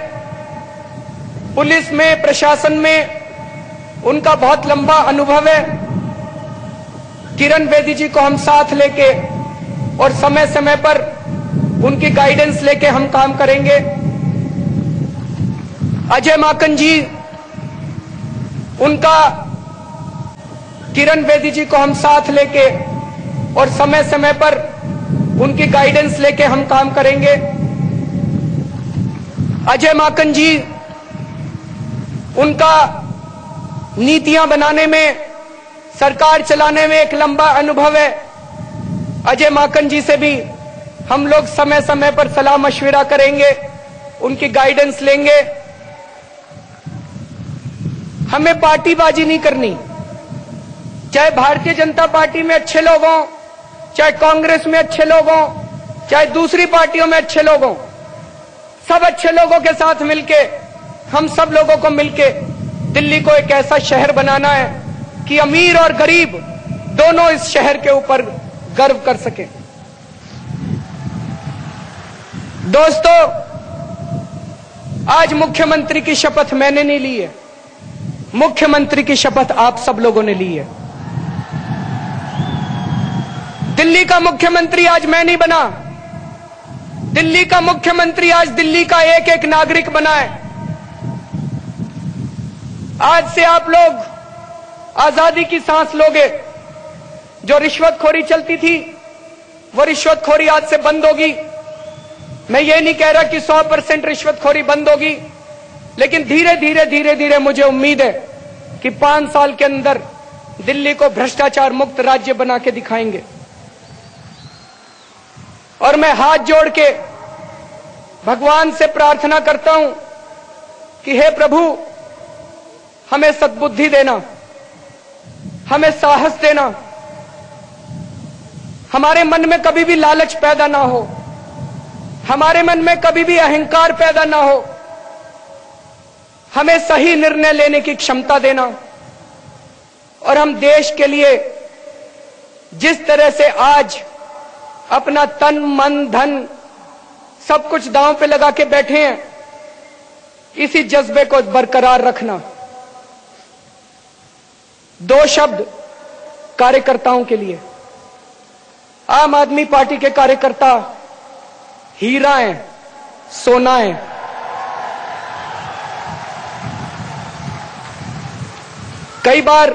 Speaker 6: पुलिस में, प्रशासन में उनका बहुत लंबा अनुभव है। किरण बेदी जी को हम साथ लेके और समय समय पर उनकी गाइडेंस लेके हम काम करेंगे। अजय माकन जी, उनका, किरण बेदी जी को हम साथ लेके और समय समय पर उनकी गाइडेंस लेके हम काम करेंगे। अजय माकन जी, उनका नीतियां बनाने में, सरकार चलाने में एक लंबा अनुभव है। अजय माकन जी से भी हम लोग समय समय पर सलाह मशविरा करेंगे, उनकी गाइडेंस लेंगे। हमें पार्टीबाजी नहीं करनी, चाहे भारतीय जनता पार्टी में अच्छे लोग हों, चाहे कांग्रेस में अच्छे लोग हों, चाहे दूसरी पार्टियों में अच्छे लोग हों, सब अच्छे लोगों के साथ मिलके, हम सब लोगों को मिलके दिल्ली को एक ऐसा शहर बनाना है कि अमीर और गरीब दोनों इस शहर के ऊपर गर्व कर सके। दोस्तों, आज मुख्यमंत्री की शपथ मैंने नहीं ली है, मुख्यमंत्री की शपथ आप सब लोगों ने ली है। दिल्ली का मुख्यमंत्री आज मैं नहीं बना, दिल्ली का मुख्यमंत्री आज दिल्ली का एक एक नागरिक बना है। आज से आप लोग आजादी की सांस लोगे। जो रिश्वतखोरी चलती थी वो रिश्वतखोरी आज से बंद होगी। मैं ये नहीं कह रहा कि 100% रिश्वतखोरी बंद होगी, लेकिन धीरे धीरे धीरे धीरे मुझे उम्मीद है कि 5 साल के अंदर दिल्ली को भ्रष्टाचार मुक्त राज्य बना के दिखाएंगे। और मैं हाथ जोड़ के भगवान से प्रार्थना करता हूं कि हे प्रभु, हमें सद्बुद्धि देना, हमें साहस देना, हमारे मन में कभी भी लालच पैदा ना हो, हमारे मन में कभी भी अहंकार पैदा ना हो, हमें सही निर्णय लेने की क्षमता देना। और हम देश के लिए जिस तरह से आज अपना तन मन धन सब कुछ दांव पे लगा के बैठे हैं, इसी जज्बे को बरकरार रखना। 2 शब्द कार्यकर्ताओं के लिए। आम आदमी पार्टी के कार्यकर्ता हीरा हैं, सोना है। कई बार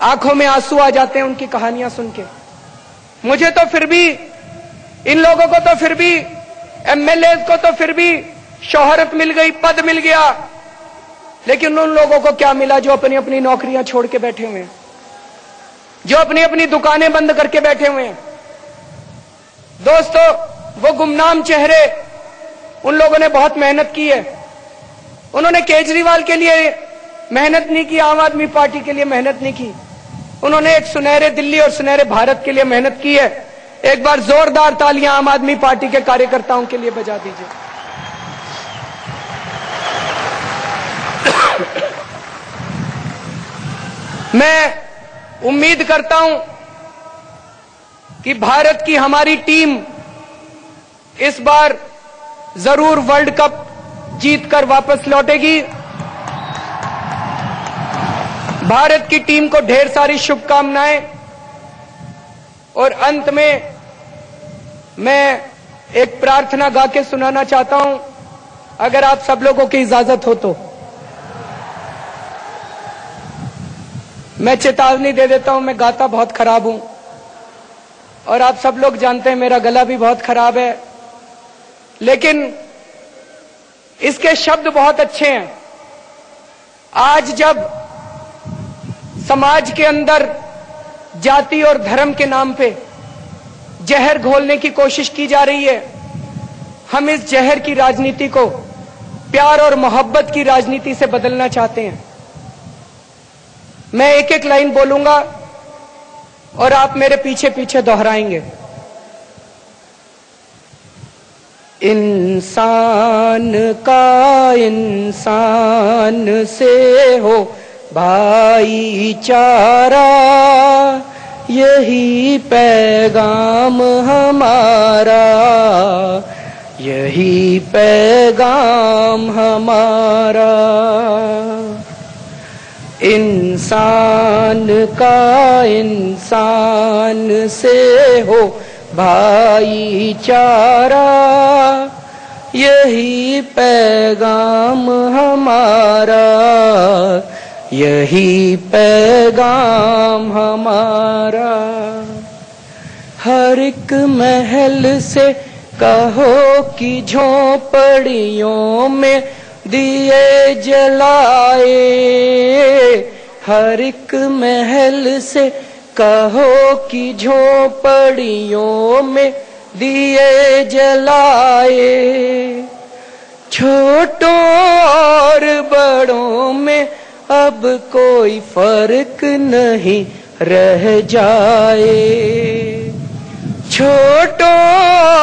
Speaker 6: आंखों में आंसू आ जाते हैं उनकी कहानियां सुन के। मुझे तो फिर भी, इन लोगों को तो फिर भी, एमएलए को तो फिर भी शोहरत मिल गई, पद मिल गया, लेकिन उन लोगों को क्या मिला जो अपनी अपनी नौकरियां छोड़ के बैठे हुए हैं, जो अपनी अपनी दुकानें बंद करके बैठे हुए हैं। दोस्तों, वो गुमनाम चेहरे, उन लोगों ने बहुत मेहनत की है। उन्होंने केजरीवाल के लिए मेहनत नहीं की, आम आदमी पार्टी के लिए मेहनत नहीं की, उन्होंने एक सुनहरे दिल्ली और सुनहरे भारत के लिए मेहनत की है। एक बार जोरदार तालियां आम आदमी पार्टी के कार्यकर्ताओं के लिए बजा दीजिए। मैं उम्मीद करता हूं कि भारत की हमारी टीम इस बार जरूर वर्ल्ड कप जीतकर वापस लौटेगी। भारत की टीम को ढेर सारी शुभकामनाएं। और अंत में मैं एक प्रार्थना गा के सुनाना चाहता हूं, अगर आप सब लोगों की इजाजत हो तो। मैं चेतावनी दे देता हूं, मैं गाता बहुत खराब हूं और आप सब लोग जानते हैं मेरा गला भी बहुत खराब है, लेकिन इसके शब्द बहुत अच्छे हैं। आज जब समाज के अंदर जाति और धर्म के नाम पे जहर घोलने की कोशिश की जा रही है, हम इस जहर की राजनीति को प्यार और मोहब्बत की राजनीति से बदलना चाहते हैं। मैं एक एक लाइन बोलूंगा और आप मेरे पीछे पीछे दोहराएंगे। इंसान का इंसान से हो भाईचारा, यही पैगाम हमारा, यही पैगाम हमारा। इंसान का इंसान से हो भाईचारा, यही पैगाम हमारा, यही पैगाम हमारा। हर एक महल से कहो कि झोपड़ियों में दिए जलाए, हर एक महल से कहो कि झोपड़ियों में दिए जलाए। छोटों और बड़ों में अब कोई फर्क नहीं रह जाए, छोटों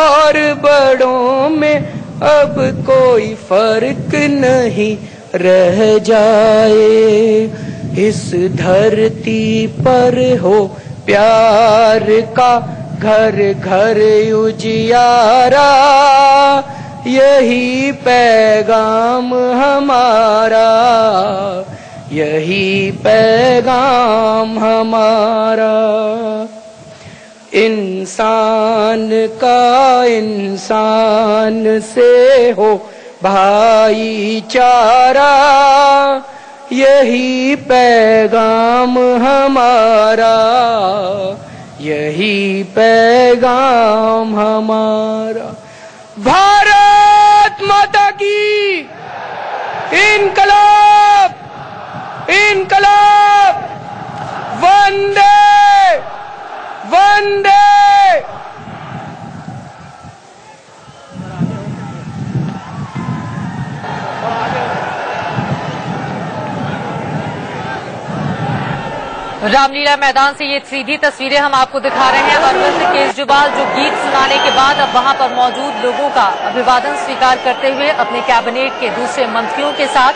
Speaker 6: और बड़ों में अब कोई फर्क नहीं रह जाए। इस धरती पर हो प्यार का घर घर उजियारा, यही पैगाम हमारा, यही पैगाम हमारा। इंसान का इंसान से हो भाईचारा, यही पैगाम हमारा, यही पैगाम हमारा। भारत माता की इनकलाब, इनकलाब, वंदे वंदे।
Speaker 1: रामलीला मैदान से ये सीधी तस्वीरें हम आपको दिखा रहे हैं। अरविंद केजरीवाल जो गीत सुनाने के बाद अब वहां पर मौजूद लोगों का अभिवादन स्वीकार करते हुए अपने कैबिनेट के दूसरे मंत्रियों के साथ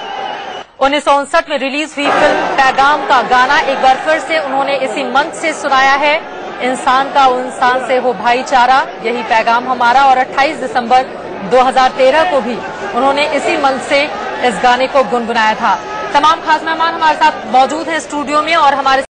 Speaker 1: 1959 में रिलीज हुई फिल्म पैगाम का गाना एक बार फिर से उन्होंने इसी मंच से सुनाया है। इंसान का इंसान से हो भाईचारा, यही पैगाम हमारा। और 28 दिसंबर 2013 को भी उन्होंने इसी मंच से इस गाने को गुनगुनाया था। तमाम खास मेहमान हमारे साथ मौजूद हैं स्टूडियो में और हमारे